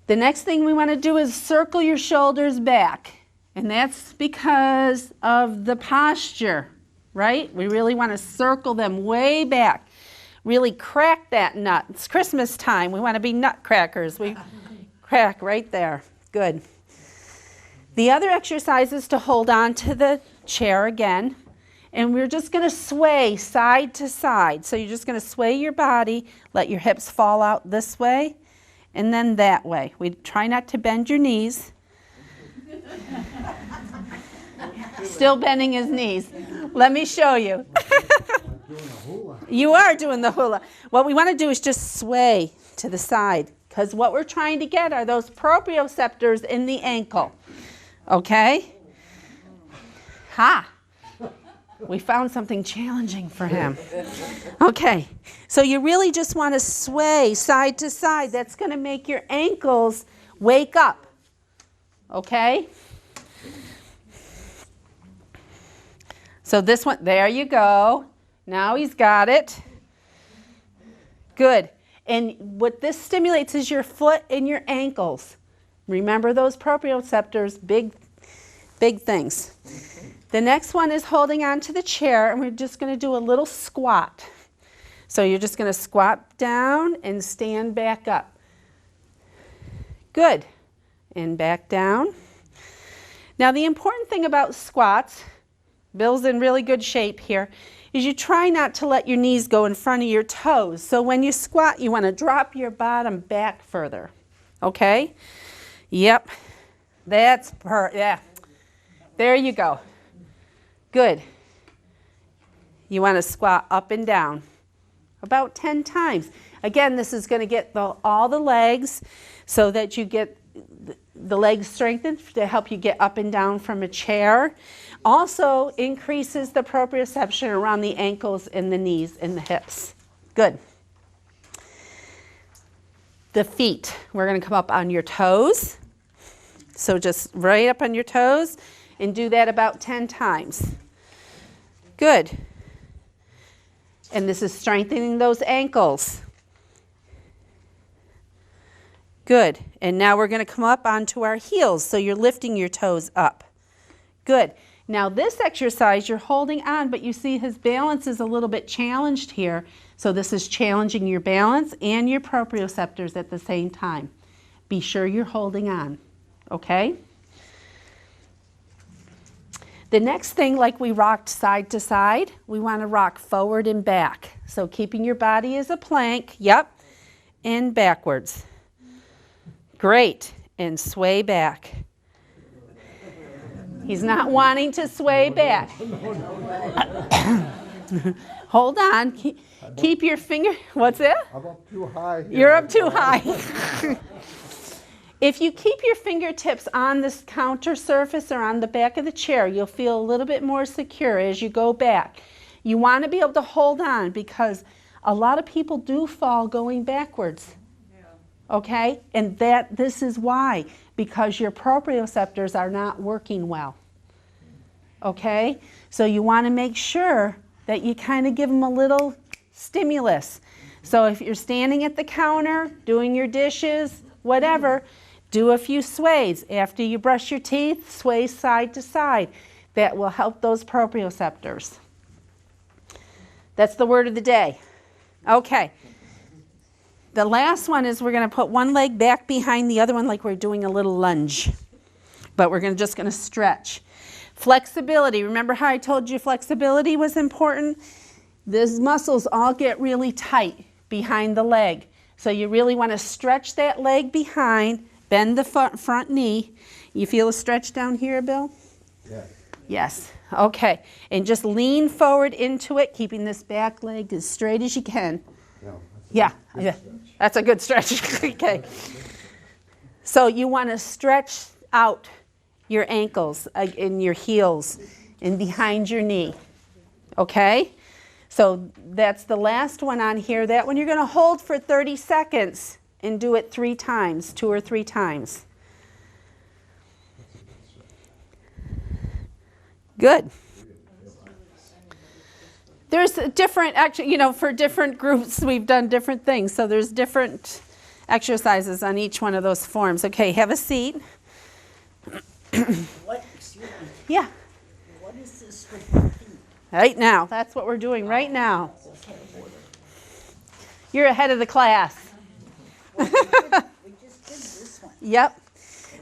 The next thing we want to do is circle your shoulders back. And that's because of the posture, right? We really want to circle them way back. Really crack that nut. It's Christmas time. We want to be nutcrackers. We crack right there. Good. The other exercise is to hold on to the chair again. And we're just going to sway side to side. So you're just going to sway your body, let your hips fall out this way, and then that way. We try not to bend your knees. Still bending his knees. Let me show you. You are doing the hula. What we want to do is just sway to the side, because what we're trying to get are those proprioceptors in the ankle. Okay? Ha! We found something challenging for him. Okay, so you really just want to sway side to side. That's going to make your ankles wake up. Okay? So this one, there you go. Now he's got it. Good. And what this stimulates is your foot and your ankles. Remember those proprioceptors, big things. The next one is holding on to the chair, and we're just going to do a little squat. So you're just going to squat down and stand back up. Good. And back down. Now the important thing about squats, Bill's in really good shape here, is you try not to let your knees go in front of your toes. So when you squat, you want to drop your bottom back further. Okay? Yep. Yeah. There you go. Good. You want to squat up and down about 10 times. Again, this is going to get all the legs so that you get the legs strengthened to help you get up and down from a chair. Also increases the proprioception around the ankles and the knees and the hips. Good. The feet, we're going to come up on your toes. So just right up on your toes and do that about 10 times. Good. And this is strengthening those ankles. Good. And now we're going to come up onto our heels, so you're lifting your toes up. Good. Now this exercise, you're holding on, but you see his balance is a little bit challenged here. So this is challenging your balance and your proprioceptors at the same time. Be sure you're holding on, okay? The next thing, like we rocked side to side, we want to rock forward and back. So keeping your body as a plank, yep, and backwards. Great, and sway back. He's not wanting to sway back. Hold on, keep your finger, what's that? I'm up too high here. You're up too high. If you keep your fingertips on this counter surface or on the back of the chair, you'll feel a little bit more secure as you go back. You want to be able to hold on because a lot of people do fall going backwards. Okay? And this is why, because your proprioceptors are not working well. Okay? So you want to make sure that you kind of give them a little stimulus. So if you're standing at the counter, doing your dishes, whatever, do a few sways. After you brush your teeth, sway side to side. That will help those proprioceptors. That's the word of the day. Okay. The last one is we're going to put one leg back behind the other one like we're doing a little lunge. But we're just going to stretch. Flexibility. Remember how I told you flexibility was important? These muscles all get really tight behind the leg. So you really want to stretch that leg behind, bend the front knee. You feel a stretch down here, Bill? Yes. Yes. Okay. And just lean forward into it, keeping this back leg as straight as you can. Yeah. That's a good stretch. Okay. So you want to stretch out your ankles and your heels and behind your knee. Okay? So that's the last one on here. That one you're going to hold for 30 seconds and do it 3 times, 2 or 3 times. Good. There's different, actually, for different groups, we've done different things. So there's different exercises on each one of those forms. Okay, have a seat. Excuse me, Yeah, what is this with the feet? right now. That's what we're doing right now. You're ahead of the class. We just did this one. Yep.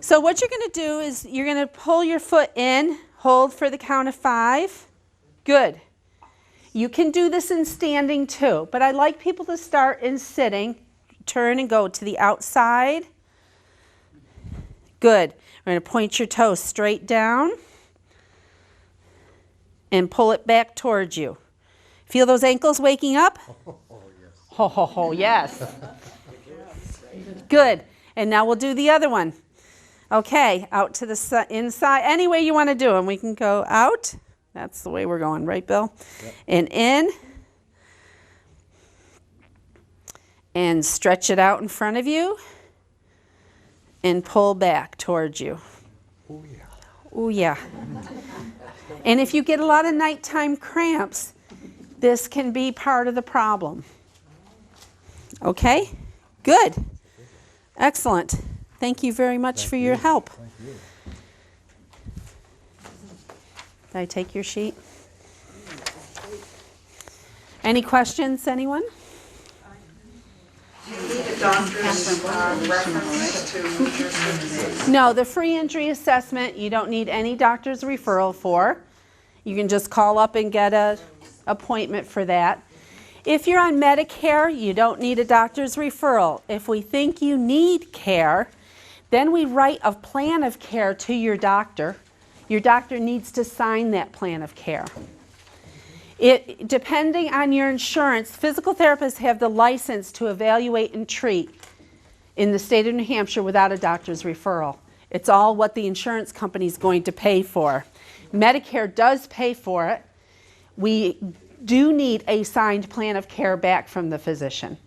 So what you're going to do is you're going to pull your foot in, hold for the count of 5. Good. You can do this in standing too, but I like people to start in sitting. Turn and go to the outside. Good. We're going to point your toes straight down and pull it back towards you. Feel those ankles waking up? Oh, yes. Ho, ho, ho, yes. Good. And now we'll do the other one. Okay, out to the inside. Any way you want to do them. We can go out. That's the way we're going, right, Bill? Yep. And in. And stretch it out in front of you. And pull back towards you. Oh, yeah. Oh, yeah. And if you get a lot of nighttime cramps, this can be part of the problem. Okay? Good. Excellent. Thank you very much for your help. Thank you. Did I take your sheet? Any questions, anyone? Do you need a doctor's reference to your services? No, the free injury assessment, you don't need any doctor's referral for. You can just call up and get an appointment for that. If you're on Medicare, you don't need a doctor's referral. If we think you need care, then we write a plan of care to your doctor. Your doctor needs to sign that plan of care. Depending on your insurance, physical therapists have the license to evaluate and treat in the state of New Hampshire without a doctor's referral. It's all what the insurance company is going to pay for. Medicare does pay for it. We do need a signed plan of care back from the physician.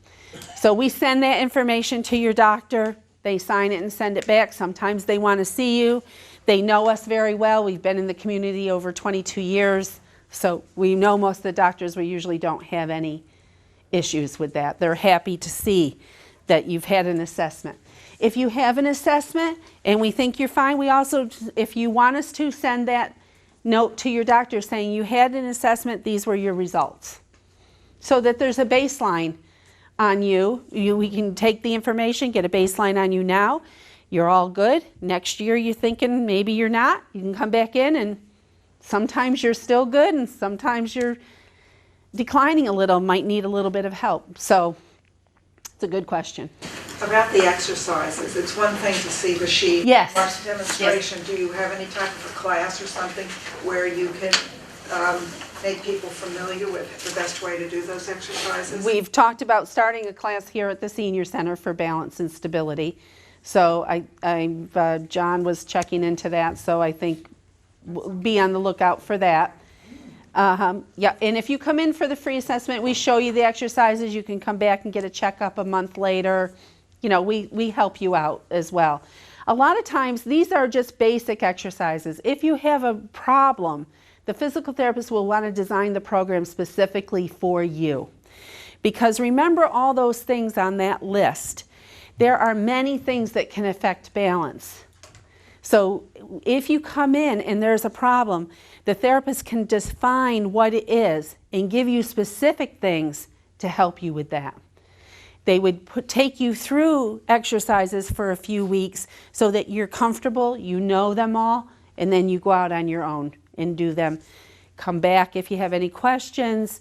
So we send that information to your doctor. They sign it and send it back. Sometimes they want to see you. They know us very well. We've been in the community over 22 years. So we know most of the doctors. We usually don't have any issues with that. They're happy to see that you've had an assessment. If you have an assessment and we think you're fine, we also, if you want us to, send that note to your doctor saying you had an assessment, these were your results. So that there's a baseline on you. We can take the information, get a baseline on you now. You're all good. Next year you're thinking maybe you're not. You can come back in, and sometimes you're still good and sometimes you're declining a little, might need a little bit of help. So it's a good question. About the exercises, it's one thing to see the sheet. Yes. Watch the demonstration. Do you have any type of a class or something where you can make people familiar with the best way to do those exercises? We've talked about starting a class here at the Senior Center for balance and stability. So John was checking into that, so I think we'll be on the lookout for that. Yeah, and if you come in for the free assessment, we show you the exercises. You can come back and get a checkup a month later. You know, we help you out as well. A lot of times, these are just basic exercises. If you have a problem, the physical therapist will want to design the program specifically for you. Because remember all those things on that list. There are many things that can affect balance. So if you come in and there's a problem, the therapist can define what it is and give you specific things to help you with that. They would take you through exercises for a few weeks so that you're comfortable, you know them all, and then you go out on your own and do them. Come back if you have any questions.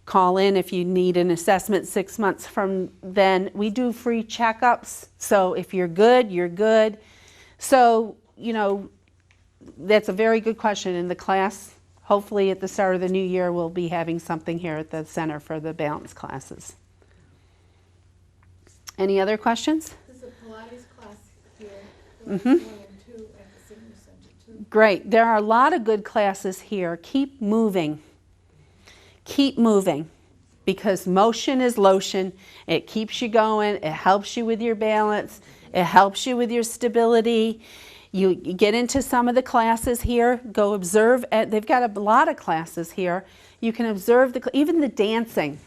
Call in if you need an assessment 6 months from then. We do free checkups, so if you're good, you're good. So, you know, that's a very good question. In the class, hopefully at the start of the new year, we'll be having something here at the center for the balance classes. Any other questions? There's a Pilates class here, one and two at the Senior Center too. Great. There are a lot of good classes here. Keep moving. Keep moving, because motion is lotion. It keeps you going. It helps you with your balance. It helps you with your stability. You get into some of the classes here. Go observe. They've got a lot of classes here. You can observe even the dancing.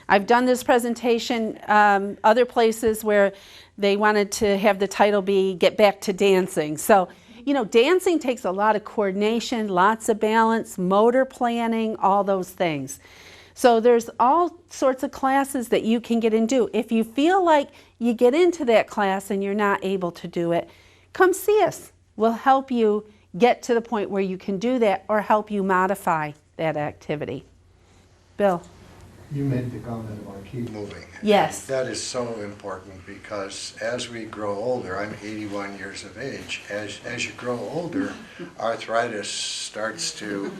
I've done this presentation other places where they wanted to have the title be "Get Back to Dancing." So, you know, dancing takes a lot of coordination, lots of balance, motor planning, all those things. So there's all sorts of classes that you can get into. If you feel like you get into that class and you're not able to do it, come see us. We'll help you get to the point where you can do that or help you modify that activity. Bill? You made the comment about keep moving. Yes. That is so important because as we grow older, I'm 81 years of age, as you grow older, arthritis starts to,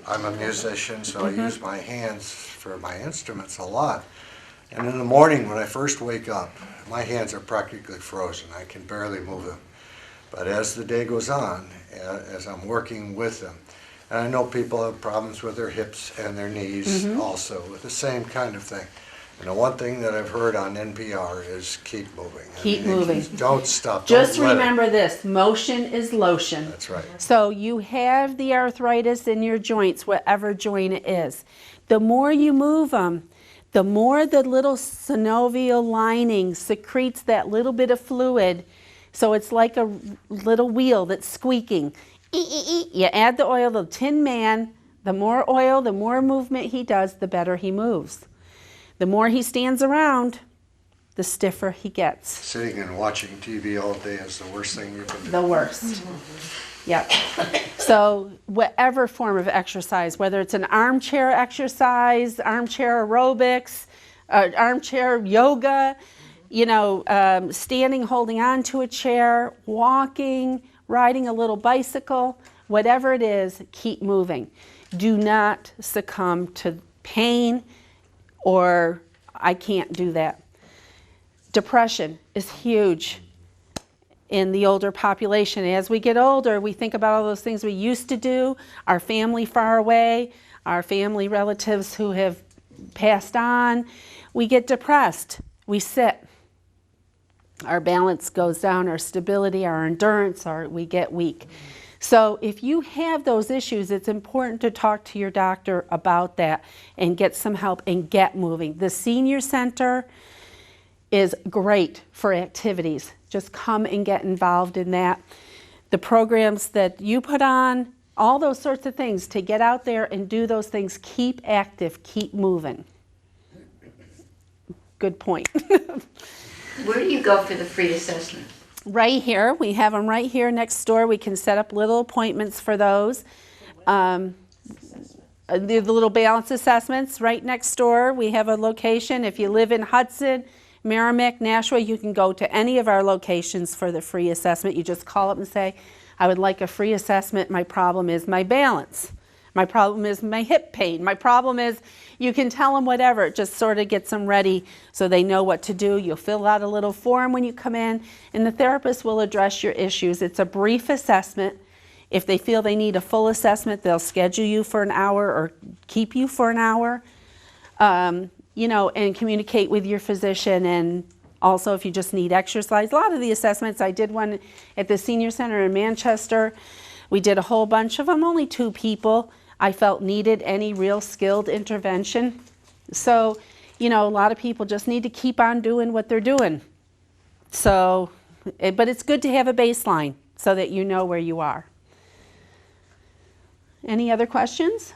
I'm a musician, so I use my hands for my instruments a lot. And in the morning when I first wake up, my hands are practically frozen. I can barely move them. But as the day goes on, as I'm working with them, and I know people have problems with their hips and their knees also, with the same kind of thing. And the one thing that I've heard on NPR is keep moving. Keep moving. Don't stop. Just Don't let remember this, motion is lotion. That's right. So you have the arthritis in your joints, whatever joint it is. The more you move them, the more the little synovial lining secretes that little bit of fluid. So it's like a little wheel that's squeaking. You add the oil, the Tin Man, the more oil, the more movement he does, the better he moves. The more he stands around, the stiffer he gets. Sitting and watching TV all day is the worst thing you can do. The worst. Yep. So whatever form of exercise, whether it's an armchair exercise, armchair aerobics, armchair yoga, you know, standing, holding on to a chair, walking, riding a little bicycle, whatever it is, keep moving. Do not succumb to pain or I can't do that. Depression is huge. in the older population. As we get older, we think about all those things we used to do, our family far away, our family relatives who have passed on. We get depressed, we sit. Our balance goes down, our stability, our endurance, we get weak. So if you have those issues, it's important to talk to your doctor about that and get some help and get moving. The Senior Center is great for activities. Just come and get involved in that. The programs that you put on, all those sorts of things, to get out there and do those things. Keep active, keep moving. Good point. Where do you go for the free assessment? Right here. We have them right here next door. We can set up little appointments for those. The little balance assessments right next door. We have a location. If you live in Hudson, Merrimack, Nashua, you can go to any of our locations for the free assessment. You just call up and say, I would like a free assessment. My problem is my balance. My problem is my hip pain. My problem is, you can tell them whatever. It just sort of gets them ready so they know what to do. You'll fill out a little form when you come in, and the therapist will address your issues. It's a brief assessment. If they feel they need a full assessment, they'll schedule you for an hour or keep you for an hour, you know, and communicate with your physician. And also, if you just need exercise, a lot of the assessments, I did one at the Senior Center in Manchester. We did a whole bunch of them, only 2 people I felt needed any real skilled intervention. So, you know, a lot of people just need to keep on doing what they're doing. So, but it's good to have a baseline so that you know where you are. Any other questions?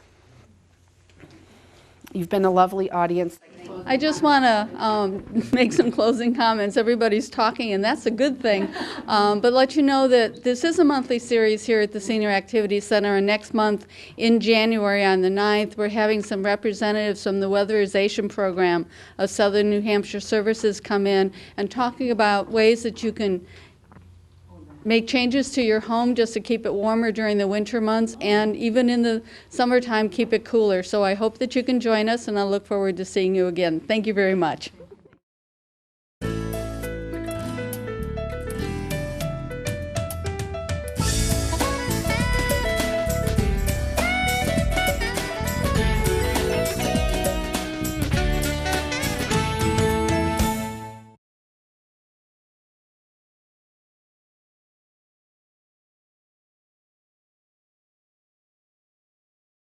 You've been a lovely audience. I just want to make some closing comments. Everybody's talking, and that's a good thing. But let you know that this is a monthly series here at the Senior Activity Center, and next month in January on the 9th, we're having some representatives from the weatherization program of Southern New Hampshire Services come in and talking about ways that you can make changes to your home just to keep it warmer during the winter months, and even in the summertime keep it cooler. So I hope that you can join us, and I look forward to seeing you again. Thank you very much.